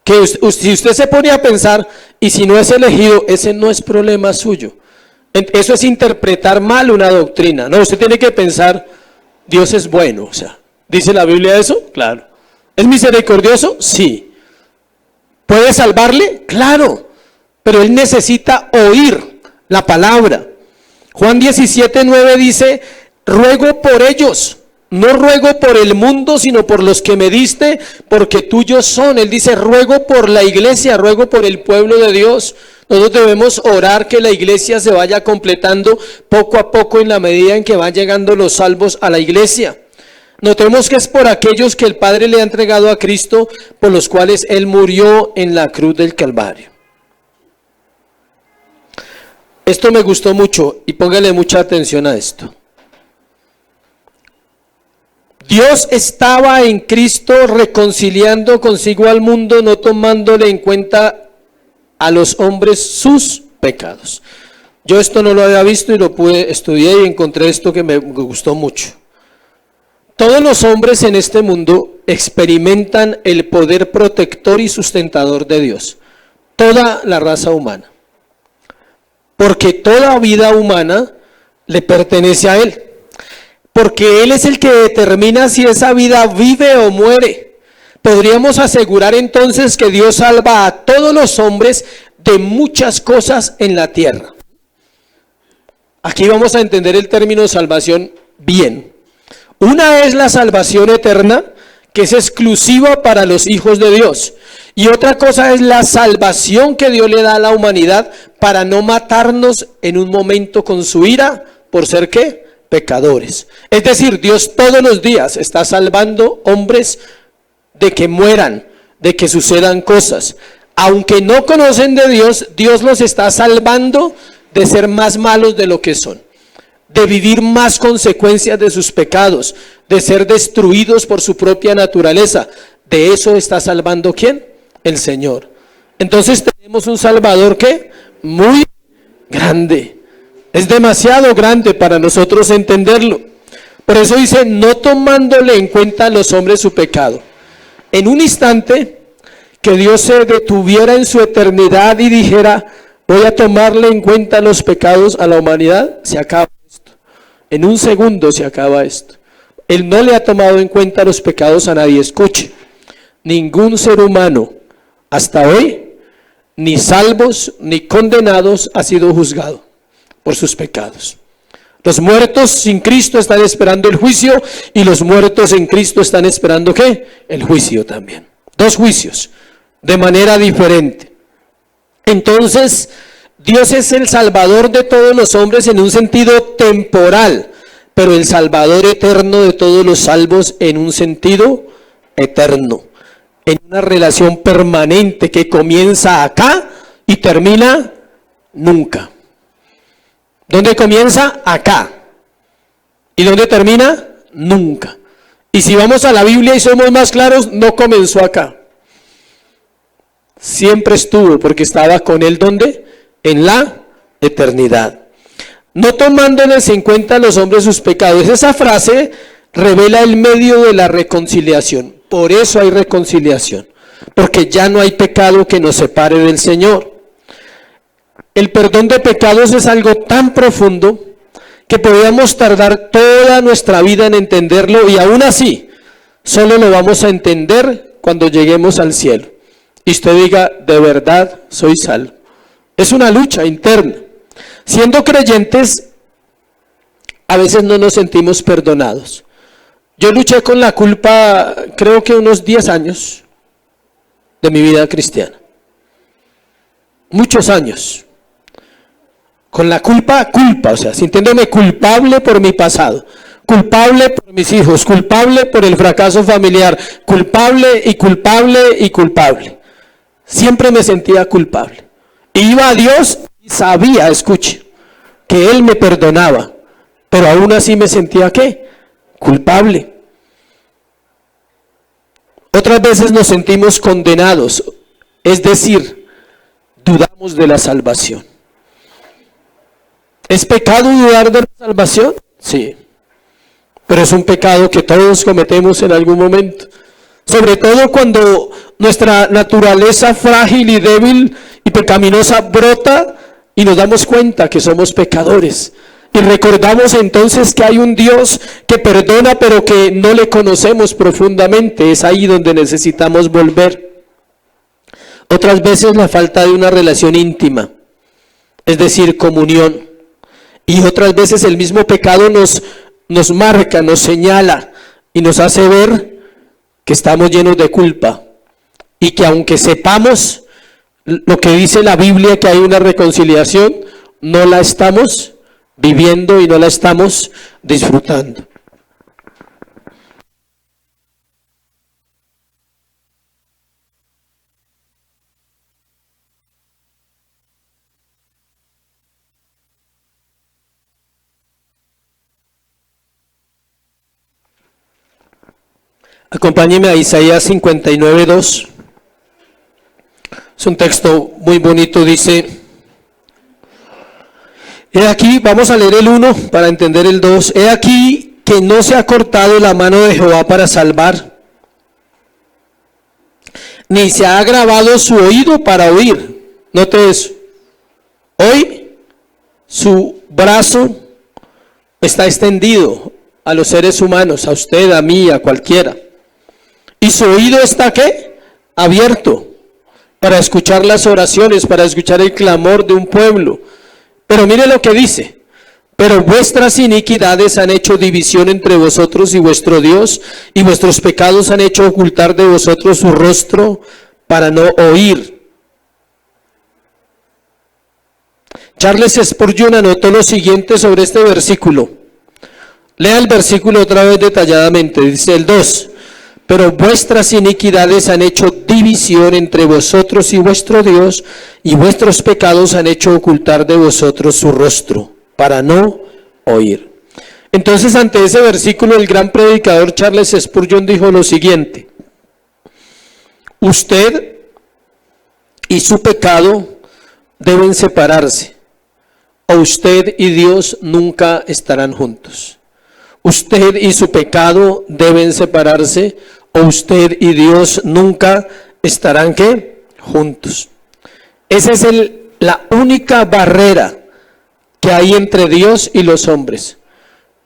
Que si usted se pone a pensar, y si no es elegido, ese no es problema suyo. Eso es interpretar mal una doctrina. No, usted tiene que pensar, Dios es bueno. O sea, ¿dice la Biblia eso? Claro. ¿Es misericordioso? Sí. ¿Puede salvarle? Claro. Pero él necesita oír la palabra. Juan 17:9 dice, ruego por ellos, no ruego por el mundo, sino por los que me diste, porque tuyos son. Él dice, ruego por la iglesia, ruego por el pueblo de Dios. Nosotros debemos orar que la iglesia se vaya completando poco a poco en la medida en que van llegando los salvos a la iglesia. Notemos que es por aquellos que el Padre le ha entregado a Cristo, por los cuales Él murió en la cruz del Calvario. Esto me gustó mucho y póngale mucha atención a esto. Dios estaba en Cristo reconciliando consigo al mundo, no tomándole en cuenta a los hombres sus pecados. Yo esto no lo había visto y lo estudié y encontré esto que me gustó mucho. Todos los hombres en este mundo experimentan el poder protector y sustentador de Dios. Toda la raza humana. Porque toda vida humana le pertenece a Él. Porque Él es el que determina si esa vida vive o muere. Podríamos asegurar entonces que Dios salva a todos los hombres de muchas cosas en la tierra. Aquí vamos a entender el término salvación bien. Una es la salvación eterna, que es exclusiva para los hijos de Dios. Y otra cosa es la salvación que Dios le da a la humanidad para no matarnos en un momento con su ira, por ser ¿qué? Pecadores. Es decir, Dios todos los días está salvando hombres de que mueran, de que sucedan cosas. Aunque no conocen de Dios, Dios los está salvando de ser más malos de lo que son, de vivir más consecuencias de sus pecados, de ser destruidos por su propia naturaleza. De eso está salvando ¿quién? El Señor. Entonces tenemos un Salvador que muy grande. Es demasiado grande para nosotros entenderlo. Por eso dice, no tomándole en cuenta a los hombres su pecado. En un instante que Dios se detuviera en su eternidad y dijera, voy a tomarle en cuenta los pecados a la humanidad, se acaba esto. En un segundo se acaba esto. Él no le ha tomado en cuenta los pecados a nadie. Escuche, ningún ser humano hasta hoy, ni salvos ni condenados, ha sido juzgado por sus pecados. Los muertos sin Cristo están esperando el juicio, y los muertos en Cristo están esperando ¿qué? El juicio también. Dos juicios, de manera diferente. Entonces, Dios es el Salvador de todos los hombres en un sentido temporal, pero el Salvador eterno de todos los salvos en un sentido eterno, en una relación permanente que comienza acá y termina nunca. ¿Dónde comienza? Acá. ¿Y dónde termina? Nunca. Y si vamos a la Biblia y somos más claros, no comenzó acá. Siempre estuvo, porque estaba con Él, ¿dónde? En la eternidad. No tomándoles en cuenta a los hombres sus pecados. Esa frase revela el medio de la reconciliación. Por eso hay reconciliación, porque ya no hay pecado que nos separe del Señor. El perdón de pecados es algo tan profundo que podríamos tardar toda nuestra vida en entenderlo, y aún así solo lo vamos a entender cuando lleguemos al cielo y usted diga, de verdad soy salvo. Es una lucha interna. Siendo creyentes, a veces no nos sentimos perdonados. Yo luché con la culpa, creo que unos 10 años de mi vida cristiana. Muchos años. Con la culpa, o sea, sintiéndome culpable por mi pasado, culpable por mis hijos, culpable por el fracaso familiar, culpable y culpable y culpable. Siempre me sentía culpable. Iba a Dios y sabía, escuche, que Él me perdonaba, pero aún así me sentía ¿qué? culpable. Otras veces nos sentimos condenados, es decir, dudamos de la salvación. ¿Es pecado dudar de la salvación? Sí, pero es un pecado que todos cometemos en algún momento. Sobre todo cuando nuestra naturaleza frágil y débil y pecaminosa brota y nos damos cuenta que somos pecadores. Y recordamos entonces que hay un Dios que perdona, pero que no le conocemos profundamente. Es ahí donde necesitamos volver. Otras veces la falta de una relación íntima, es decir, comunión. Y otras veces el mismo pecado nos marca, nos señala y nos hace ver que estamos llenos de culpa. Y que aunque sepamos lo que dice la Biblia, que hay una reconciliación, no la estamos viviendo y no la estamos disfrutando. Acompáñeme a Isaías 59:2. Es un texto muy bonito, dice: he aquí, vamos a leer el 1 para entender el 2. He aquí que no se ha cortado la mano de Jehová para salvar, ni se ha agravado su oído para oír. Note eso. Hoy su brazo está extendido a los seres humanos, a usted, a mí, a cualquiera. Y su oído está, ¿qué? Abierto para escuchar las oraciones, para escuchar el clamor de un pueblo. Pero mire lo que dice: pero vuestras iniquidades han hecho división entre vosotros y vuestro Dios, y vuestros pecados han hecho ocultar de vosotros su rostro para no oír. Charles Spurgeon anotó lo siguiente sobre este versículo. Lea el versículo otra vez detalladamente. Dice el 2: pero vuestras iniquidades han hecho división entre vosotros y vuestro Dios, y vuestros pecados han hecho ocultar de vosotros su rostro, para no oír. Entonces, ante ese versículo, el gran predicador Charles Spurgeon dijo lo siguiente: usted y su pecado deben separarse, o usted y Dios nunca estarán juntos. Usted y su pecado deben separarse, o usted y Dios nunca estarán, ¿qué? Juntos. Esa es la única barrera que hay entre Dios y los hombres.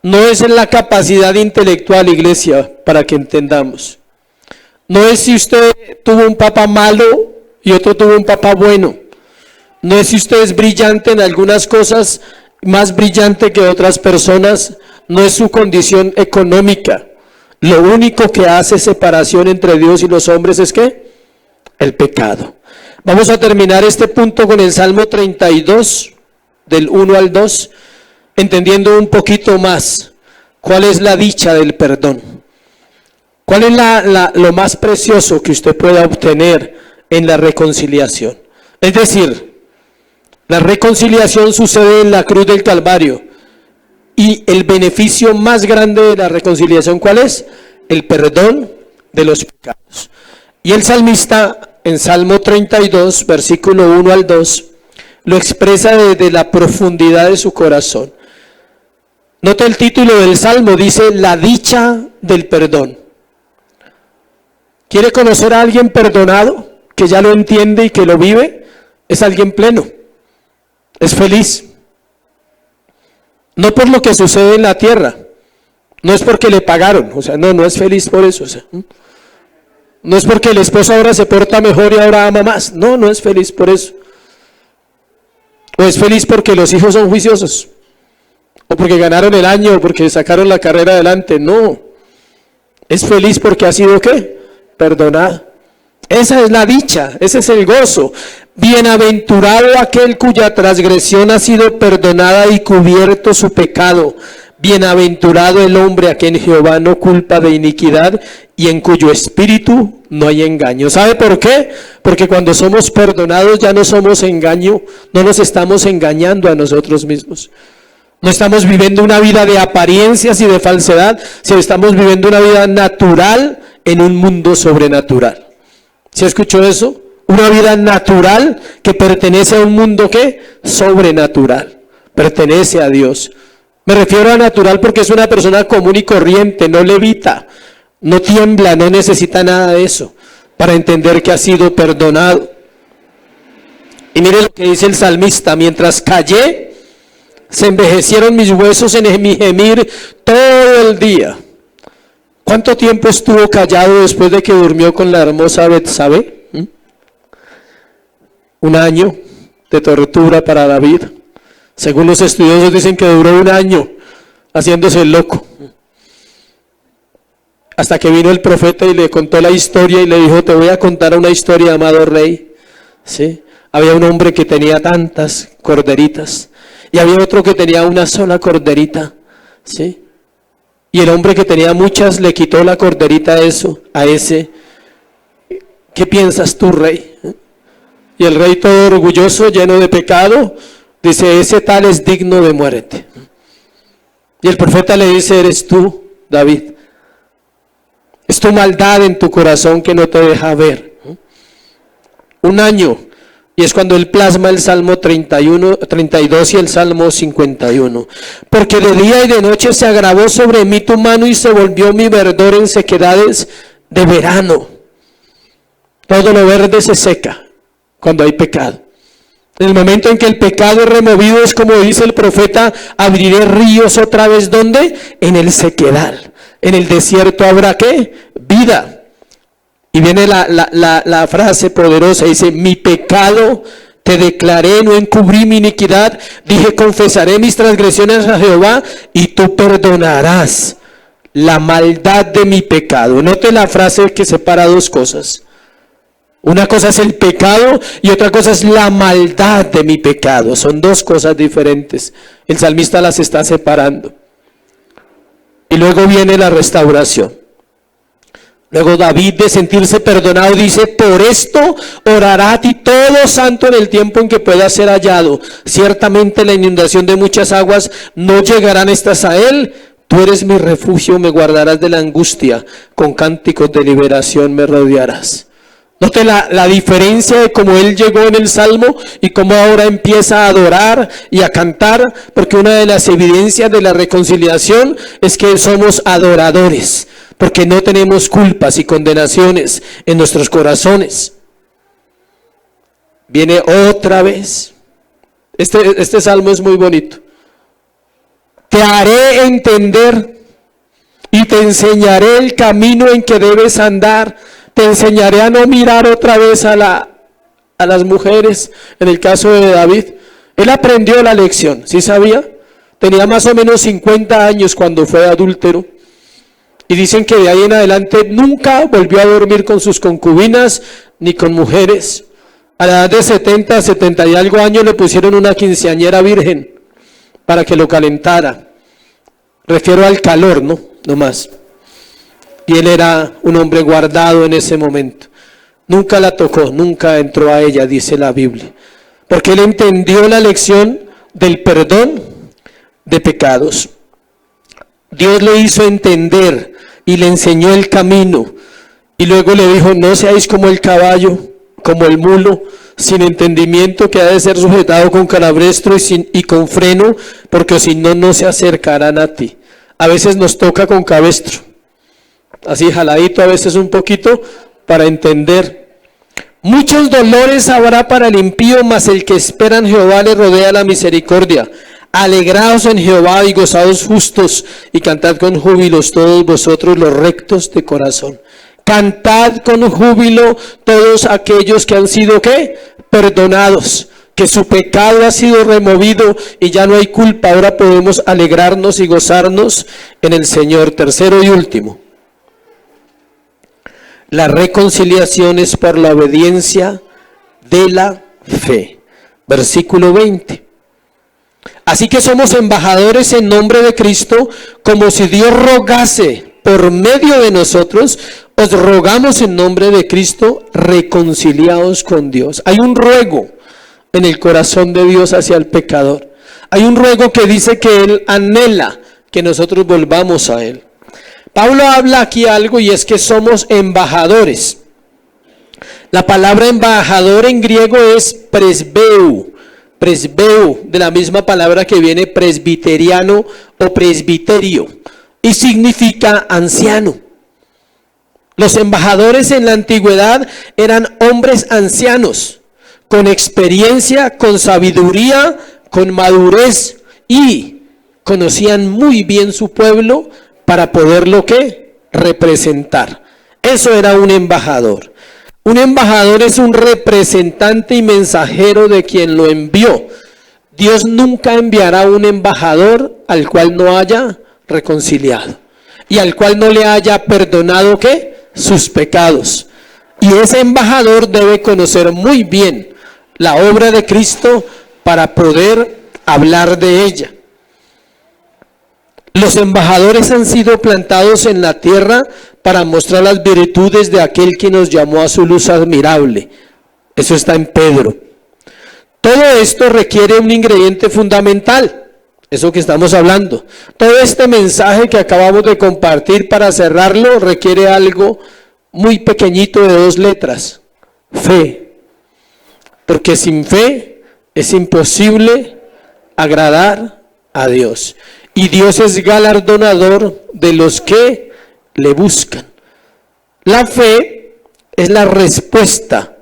No es en la capacidad intelectual, iglesia, para que entendamos. No es si usted tuvo un papá malo y otro tuvo un papá bueno. No es si usted es brillante en algunas cosas, más brillante que otras personas. No es su condición económica. Lo único que hace separación entre Dios y los hombres es ¿qué? El pecado. Vamos a terminar este punto con el Salmo 32, del 1 al 2, entendiendo un poquito más cuál es la dicha del perdón. ¿Cuál es lo más precioso que usted pueda obtener en la reconciliación? Es decir, la reconciliación sucede en la cruz del Calvario. Y el beneficio más grande de la reconciliación, ¿cuál es? El perdón de los pecados. Y el salmista en Salmo 32, versículo 1 al 2, lo expresa desde la profundidad de su corazón. Nota el título del Salmo, dice: la dicha del perdón. ¿Quiere conocer a alguien perdonado, que ya lo entiende y que lo vive? Es alguien pleno, es feliz. No por lo que sucede en la tierra, no es porque le pagaron, o sea, no es feliz por eso, o sea, no es porque el esposo ahora se porta mejor y ahora ama más, no es feliz por eso. O es feliz porque los hijos son juiciosos, o porque ganaron el año, o porque sacaron la carrera adelante, no. Es feliz porque ha sido, ¿qué? Perdonado. Esa es la dicha, ese es el gozo. Bienaventurado aquel cuya transgresión ha sido perdonada y cubierto su pecado. Bienaventurado el hombre a quien Jehová no culpa de iniquidad y en cuyo espíritu no hay engaño. ¿Sabe por qué? Porque cuando somos perdonados ya no somos engaño, no nos estamos engañando a nosotros mismos. No estamos viviendo una vida de apariencias y de falsedad, sino estamos viviendo una vida natural en un mundo sobrenatural. ¿Sí escuchó eso? Una vida natural que pertenece a un mundo ¿qué? Sobrenatural. Pertenece a Dios. Me refiero a natural porque es una persona común y corriente, no levita, no tiembla, no necesita nada de eso para entender que ha sido perdonado. Y mire lo que dice el salmista: mientras callé, se envejecieron mis huesos en mi gemir todo el día. ¿Cuánto tiempo estuvo callado después de que durmió con la hermosa Betsabé? 1 año de tortura para David. Según los estudiosos dicen que duró 1 año haciéndose el loco. Hasta que vino el profeta y le contó la historia y le dijo: te voy a contar una historia, amado rey. ¿Sí? Había un hombre que tenía tantas corderitas y había otro que tenía una sola corderita. ¿Sí? Y el hombre que tenía muchas le quitó la corderita a ese. ¿Qué piensas tú, rey? Y el rey, todo orgulloso, lleno de pecado, dice: ese tal es digno de muerte. Y el profeta le dice: eres tú, David. Es tu maldad en tu corazón que no te deja ver. 1 año. Y es cuando él plasma el Salmo 32 y el Salmo 51. Porque de día y de noche se agravó sobre mí tu mano y se volvió mi verdor en sequedades de verano. Todo lo verde se seca cuando hay pecado. En el momento en que el pecado es removido, es como dice el profeta: abriré ríos otra vez. ¿Dónde? En el sequedal. En el desierto habrá ¿qué? Vida. Y viene la frase poderosa, dice: mi pecado te declaré, no encubrí mi iniquidad, dije: confesaré mis transgresiones a Jehová y tú perdonarás la maldad de mi pecado. Note la frase que separa 2 cosas. Una cosa es el pecado y otra cosa es la maldad de mi pecado. Son 2 cosas diferentes. El salmista las está separando. Y luego viene la restauración. Luego David, de sentirse perdonado, dice: por esto orará a ti todo santo en el tiempo en que pueda ser hallado. Ciertamente la inundación de muchas aguas no llegarán estas a él. Tú eres mi refugio, me guardarás de la angustia. Con cánticos de liberación me rodearás. Note la diferencia de cómo él llegó en el Salmo y cómo ahora empieza a adorar y a cantar, porque una de las evidencias de la reconciliación es que somos adoradores, porque no tenemos culpas y condenaciones en nuestros corazones. Viene otra vez. Este salmo es muy bonito. Te haré entender y te enseñaré el camino en que debes andar. Te enseñaré a no mirar otra vez a las mujeres. En el caso de David, él aprendió la lección, ¿sí sabía? Tenía más o menos 50 años cuando fue adúltero. Y dicen que de ahí en adelante nunca volvió a dormir con sus concubinas ni con mujeres. A la edad de 70 y algo años le pusieron una quinceañera virgen para que lo calentara. Refiero al calor, no más. Y él era un hombre guardado en ese momento. Nunca la tocó, nunca entró a ella, dice la Biblia. Porque él entendió la lección del perdón de pecados. Dios le hizo entender y le enseñó el camino. Y luego le dijo: no seáis como el caballo, como el mulo, sin entendimiento, que ha de ser sujetado con calabestro y con freno, porque si no, no se acercarán a ti. A veces nos toca con cabestro, así jaladito, a veces un poquito, para entender. Muchos dolores habrá para el impío, mas el que espera en Jehová le rodea la misericordia. Alegraos en Jehová y gozaos justos, y cantad con júbilos todos vosotros los rectos de corazón. Cantad con júbilo todos aquellos que han sido ¿qué? Perdonados, que su pecado ha sido removido y ya no hay culpa. Ahora podemos alegrarnos y gozarnos en el Señor. Tercero y último, la reconciliación es por la obediencia de la fe. Versículo 20. Así que somos embajadores en nombre de Cristo, como si Dios rogase por medio de nosotros. Os rogamos en nombre de Cristo, reconciliaos con Dios. Hay un ruego en el corazón de Dios hacia el pecador. Hay un ruego que dice que Él anhela que nosotros volvamos a Él. Pablo habla aquí algo y es que somos embajadores. La palabra embajador en griego es presbeu, de la misma palabra que viene presbiteriano o presbiterio, y significa anciano. Los embajadores en la antigüedad eran hombres ancianos, con experiencia, con sabiduría, con madurez, y conocían muy bien su pueblo para poderlo ¿qué? Representar. Eso era un embajador. Un embajador es un representante y mensajero de quien lo envió. Dios nunca enviará un embajador al cual no haya reconciliado y al cual no le haya perdonado ¿qué? Sus pecados. Y ese embajador debe conocer muy bien la obra de Cristo para poder hablar de ella. Los embajadores han sido plantados en la tierra para mostrar las virtudes de aquel que nos llamó a su luz admirable. Eso está en Pedro. Todo esto requiere un ingrediente fundamental, eso que estamos hablando. Todo este mensaje que acabamos de compartir para cerrarlo requiere algo muy pequeñito de 2 letras, fe. Porque sin fe es imposible agradar a Dios. Y Dios es galardonador de los que le buscan. La fe es la respuesta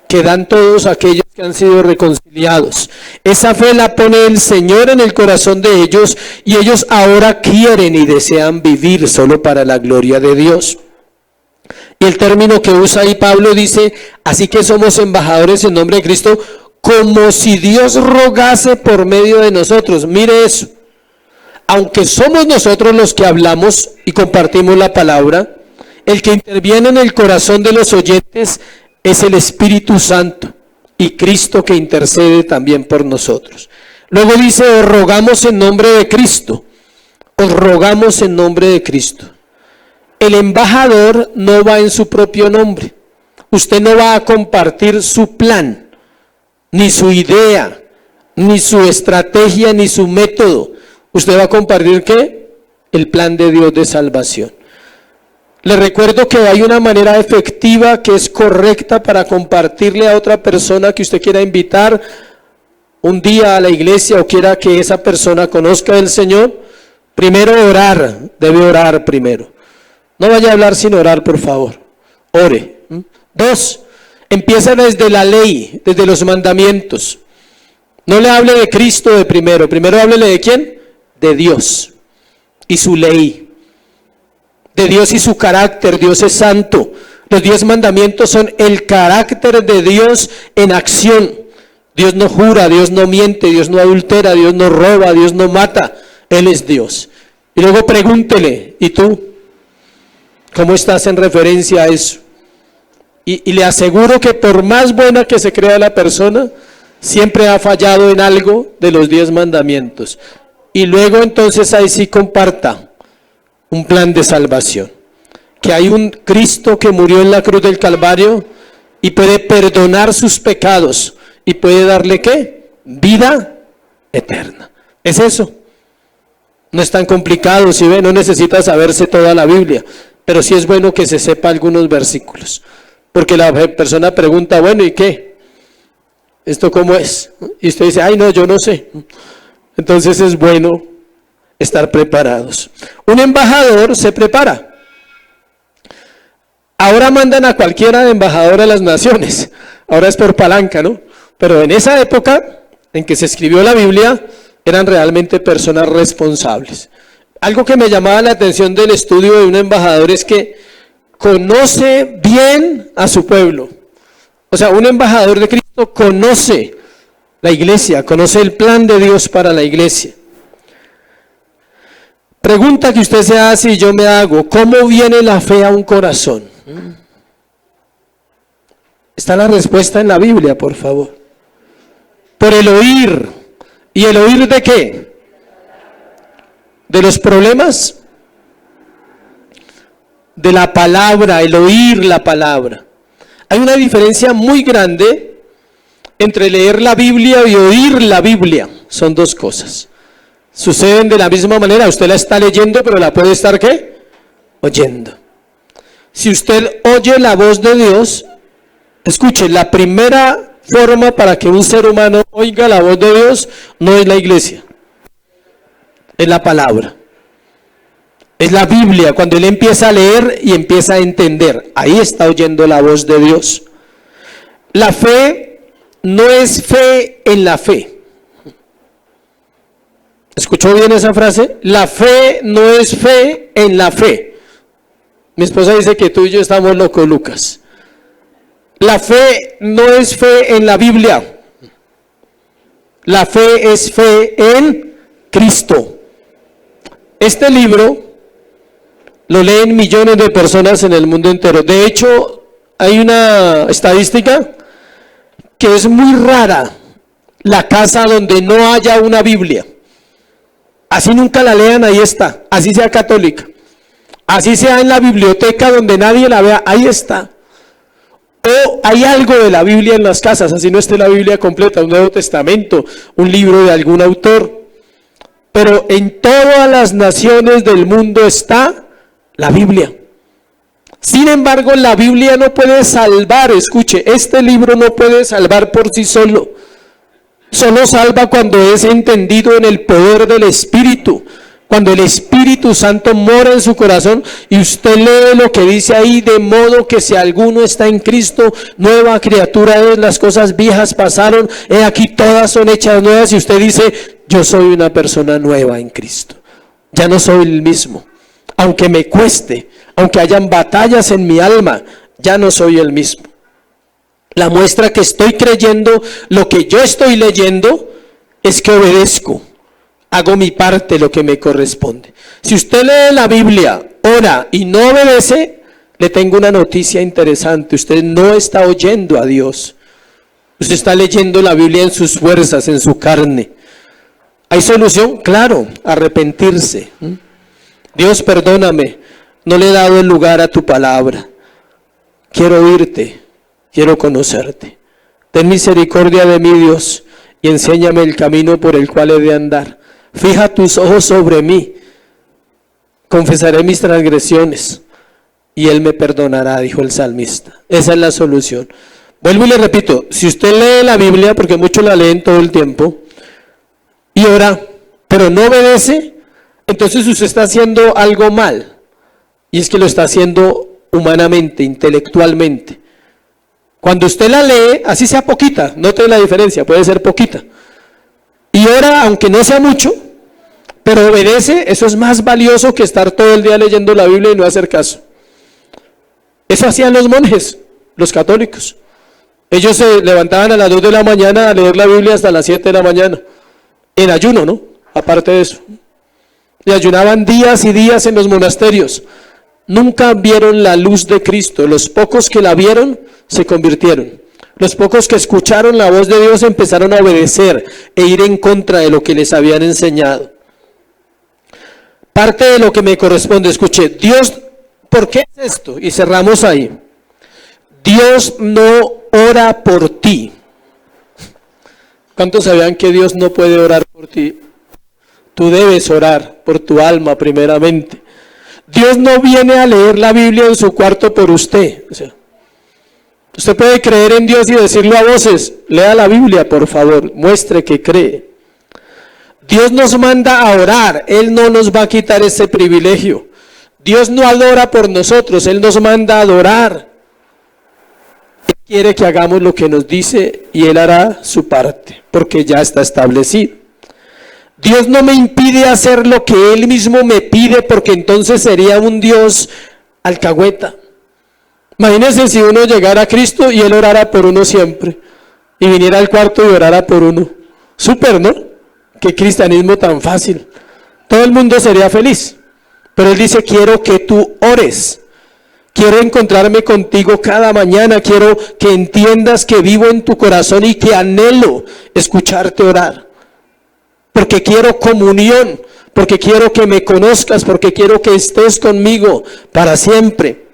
que dan todos aquellos que han sido reconciliados. Esa fe la pone el Señor en el corazón de ellos y ellos ahora quieren y desean vivir solo para la gloria de Dios. Y el término que usa ahí Pablo dice, así que somos embajadores en nombre de Cristo, como si Dios rogase por medio de nosotros. Mire eso. Aunque somos nosotros los que hablamos y compartimos la palabra, el que interviene en el corazón de los oyentes es el Espíritu Santo y Cristo que intercede también por nosotros. Luego dice, os rogamos en nombre de Cristo, os rogamos en nombre de Cristo. El embajador no va en su propio nombre. Usted no va a compartir su plan, ni su idea, ni su estrategia, ni su método. Usted va a compartir ¿qué? El plan de Dios de salvación. Le recuerdo que hay una manera efectiva que es correcta para compartirle a otra persona que usted quiera invitar un día a la iglesia o quiera que esa persona conozca del Señor. Primero orar, debe orar primero. No vaya a hablar sin orar, por favor. Ore. 2, empieza desde la ley, desde los mandamientos. No le hable de Cristo de primero háblele de ¿quién? De Dios y su ley, de Dios y su carácter. Dios es santo. Los 10 mandamientos son el carácter de Dios en acción. Dios no jura, Dios no miente, Dios no adultera, Dios no roba, Dios no mata. Él es Dios. Y luego pregúntele, ¿y tú? ¿Cómo estás en referencia a eso? Y le aseguro que por más buena que se crea la persona, siempre ha fallado en algo de los 10 mandamientos. Y luego entonces ahí sí comparta un plan de salvación. Que hay un Cristo que murió en la cruz del Calvario y puede perdonar sus pecados y puede darle ¿qué? Vida eterna. Es eso. No es tan complicado, si ve, no necesita saberse toda la Biblia, pero sí es bueno que se sepa algunos versículos. Porque la persona pregunta, bueno, ¿y qué? ¿Esto cómo es? Y usted dice, ay no, yo no sé. Entonces es bueno estar preparados. Un embajador se prepara. Ahora mandan a cualquiera de embajador a las naciones. Ahora es por palanca, ¿no? Pero en esa época en que se escribió la Biblia, eran realmente personas responsables. Algo que me llamaba la atención del estudio de un embajador es que conoce bien a su pueblo. O sea, un embajador de Cristo conoce la iglesia, conoce el plan de Dios para la iglesia. Pregunta que usted se hace y yo me hago, ¿cómo viene la fe a un corazón? Está la respuesta en la Biblia, por favor. Por el oír. ¿Y el oír de qué? ¿De los problemas? De la palabra, el oír la palabra. Hay una diferencia muy grande entre leer la Biblia y oír la Biblia. son dos cosas. Suceden de la misma manera, usted la está leyendo, pero la puede estar, ¿qué? Oyendo. Si usted oye la voz de Dios, escuche, la primera forma para que un ser humano oiga la voz de Dios no es la iglesia, es la palabra. Es la Biblia, cuando él empieza a leer y empieza a entender, ahí está oyendo la voz de Dios. La fe no es fe en la fe. ¿Escuchó bien esa frase? La fe no es fe en la fe. Mi esposa dice que tú y yo estamos locos, Lucas. La fe no es fe en la Biblia. La fe es fe en Cristo. Este libro lo leen millones de personas en el mundo entero. De hecho, hay una estadística que es muy rara la casa donde no haya una Biblia. Así nunca la lean, ahí está. Así sea católica. Así sea en la biblioteca donde nadie la vea, ahí está. O hay algo de la Biblia en las casas, así no esté la Biblia completa, un Nuevo Testamento, un libro de algún autor. Pero en todas las naciones del mundo está la Biblia. Sin embargo, la Biblia no puede salvar, escuche, este libro no puede salvar por sí solo. Solo salva cuando es entendido en el poder del Espíritu. Cuando el Espíritu Santo mora en su corazón y usted lee lo que dice ahí, de modo que si alguno está en Cristo, nueva criatura es, las cosas viejas pasaron, he aquí todas son hechas nuevas, y usted dice, yo soy una persona nueva en Cristo. Ya no soy el mismo. Aunque me cueste, aunque hayan batallas en mi alma, ya no soy el mismo. La muestra que estoy creyendo lo que yo estoy leyendo es que obedezco, hago mi parte, lo que me corresponde. Si usted lee la Biblia, ora y no obedece, le tengo una noticia interesante: usted no está oyendo a Dios. Usted está leyendo la Biblia en sus fuerzas, en su carne. ¿Hay solución? Claro, arrepentirse. Dios, perdóname, no le he dado el lugar a tu palabra. Quiero oírte, quiero conocerte. Ten misericordia de mí, Dios, y enséñame el camino por el cual he de andar. Fija tus ojos sobre mí. Confesaré mis transgresiones y Él me perdonará, dijo el salmista. Esa es la solución. Vuelvo y le repito, si usted lee la Biblia, porque muchos la leen todo el tiempo, y ora, pero no obedece, entonces usted está haciendo algo mal, y es que lo está haciendo humanamente, intelectualmente. Cuando usted la lee, así sea poquita, note la diferencia, puede ser poquita, y ora aunque no sea mucho, pero obedece, eso es más valioso que estar todo el día leyendo la Biblia y no hacer caso. Eso hacían los monjes, los católicos. Ellos se levantaban a las 2 de la mañana a leer la Biblia hasta las 7 de la mañana, en ayuno, ¿no? Aparte de eso. Y ayunaban días y días en los monasterios. Nunca vieron la luz de Cristo. Los pocos que la vieron se convirtieron. Los pocos que escucharon la voz de Dios empezaron a obedecer e ir en contra de lo que les habían enseñado. Parte de lo que me corresponde, escuché, Dios, ¿por qué es esto? Y cerramos ahí. Dios no ora por ti. ¿Cuántos sabían que Dios no puede orar por ti? Tú debes orar por tu alma primeramente. Dios no viene a leer la Biblia en su cuarto por usted. O sea, usted puede creer en Dios y decirlo a voces. Lea la Biblia, por favor, muestre que cree. Dios nos manda a orar, Él no nos va a quitar ese privilegio. Dios no adora por nosotros, Él nos manda a adorar. Él quiere que hagamos lo que nos dice y Él hará su parte, porque ya está establecido. Dios no me impide hacer lo que Él mismo me pide, porque entonces sería un Dios alcahueta. Imagínense si uno llegara a Cristo y Él orara por uno siempre, y viniera al cuarto y orara por uno. Súper, ¿no? Qué cristianismo tan fácil. Todo el mundo sería feliz. Pero Él dice, quiero que tú ores. Quiero encontrarme contigo cada mañana. Quiero que entiendas que vivo en tu corazón y que anhelo escucharte orar. Porque quiero comunión. Porque quiero que me conozcas. Porque quiero que estés conmigo para siempre.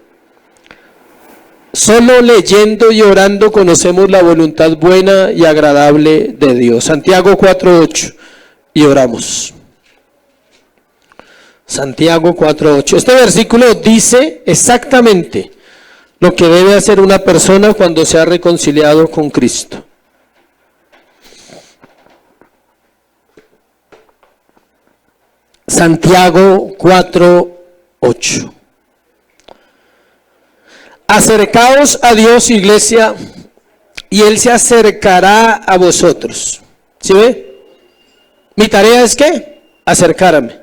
Solo leyendo y orando conocemos la voluntad buena y agradable de Dios. Santiago 4:8. y oramos. Santiago 4:8. Este versículo dice exactamente lo que debe hacer una persona cuando se ha reconciliado con Cristo. Santiago 4:8. Acercaos a Dios, iglesia, y Él se acercará a vosotros. ¿Sí ve? Mi tarea es ¿qué? Acercarme.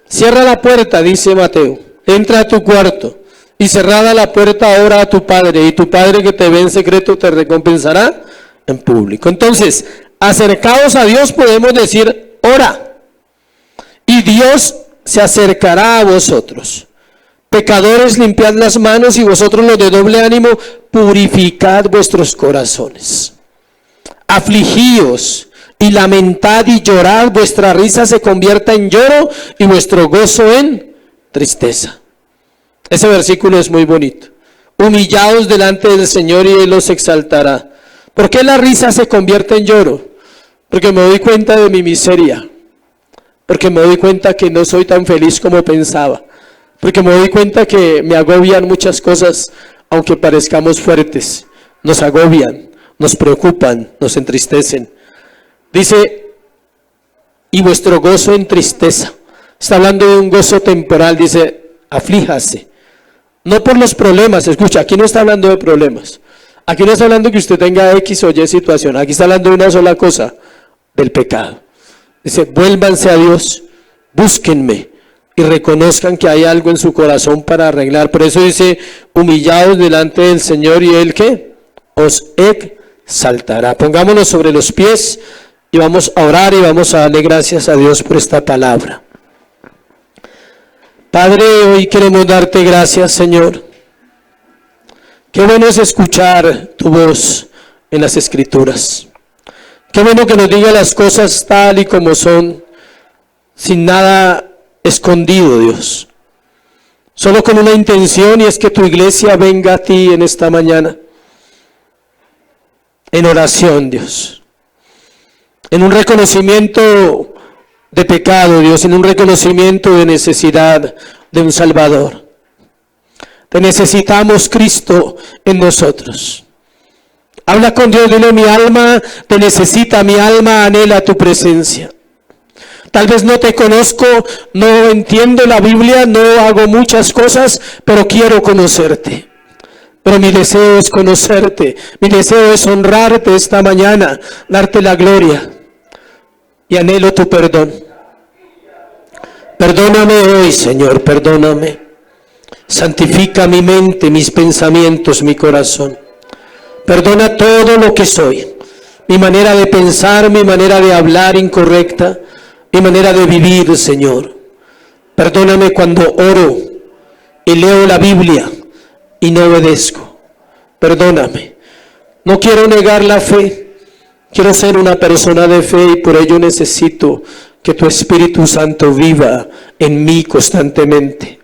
Cierra la puerta, dice Mateo. Entra a tu cuarto y cerrada la puerta ora a tu Padre, y tu Padre que te ve en secreto te recompensará en público. Entonces, acercaos a Dios, podemos decir ora, y Dios se acercará a vosotros. Pecadores, limpiad las manos, y vosotros los de doble ánimo, purificad vuestros corazones. Afligíos y lamentad y llorad, vuestra risa se convierta en lloro y vuestro gozo en tristeza. Ese versículo es muy bonito. Humillaos delante del Señor y Él os exaltará. ¿Por qué la risa se convierte en lloro? Porque me doy cuenta de mi miseria. Porque me doy cuenta que no soy tan feliz como pensaba. Porque me doy cuenta que me agobian muchas cosas, aunque parezcamos fuertes. Nos agobian, nos preocupan, nos entristecen. Dice, y vuestro gozo en tristeza. Está hablando de un gozo temporal, dice, aflíjase. No por los problemas, escucha, aquí no está hablando de problemas. Aquí no está hablando que usted tenga X o Y situación. Aquí está hablando de una sola cosa, del pecado. Dice, vuélvanse a Dios, búsquenme y reconozcan que hay algo en su corazón para arreglar. Por eso dice, humillaos delante del Señor y Él, ¿qué? Os exaltará. Pongámonos sobre los pies y vamos a orar y vamos a darle gracias a Dios por esta palabra. Padre, hoy queremos darte gracias, Señor. Qué bueno es escuchar tu voz en las Escrituras. Qué bueno que nos diga las cosas tal y como son, sin nada escondido, Dios. Solo con una intención, y es que tu iglesia venga a ti en esta mañana. En oración, Dios. En un reconocimiento de pecado, Dios, en un reconocimiento de necesidad de un Salvador. Te necesitamos, Cristo, en nosotros. Habla con Dios, dile, mi alma te necesita, mi alma anhela tu presencia. Tal vez no te conozco, no entiendo la Biblia, no hago muchas cosas, pero quiero conocerte. Pero mi deseo es conocerte, mi deseo es honrarte esta mañana, darte la gloria. Y anhelo tu perdón. Perdóname hoy, Señor, perdóname. Santifica mi mente, mis pensamientos, mi corazón. Perdona todo lo que soy. Mi manera de pensar, mi manera de hablar incorrecta, mi manera de vivir, Señor. Perdóname cuando oro y leo la Biblia y no obedezco. Perdóname. No quiero negar la fe. Quiero ser una persona de fe y por ello necesito que tu Espíritu Santo viva en mí constantemente.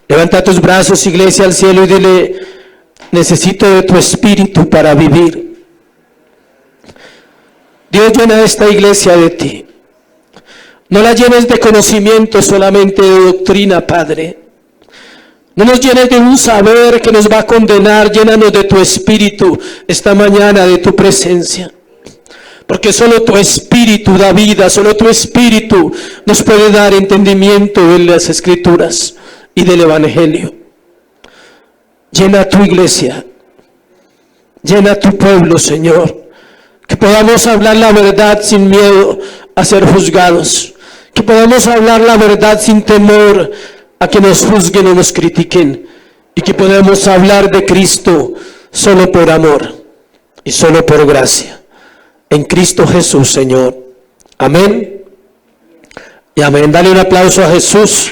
Levanta tus brazos, iglesia, al cielo y dile, necesito de tu Espíritu para vivir. Dios, llena esta iglesia de ti. No la llenes de conocimiento, solamente de doctrina, Padre. No nos llenes de un saber que nos va a condenar, llénanos de tu Espíritu esta mañana, de tu presencia. Porque solo tu Espíritu da vida, solo tu Espíritu nos puede dar entendimiento de las Escrituras y del Evangelio. Llena tu iglesia, llena tu pueblo, Señor. Que podamos hablar la verdad sin miedo a ser juzgados. Que podamos hablar la verdad sin temor a que nos juzguen o nos critiquen, y que podamos hablar de Cristo solo por amor y solo por gracia. En Cristo Jesús, Señor. Amén y amén. Dale un aplauso a Jesús.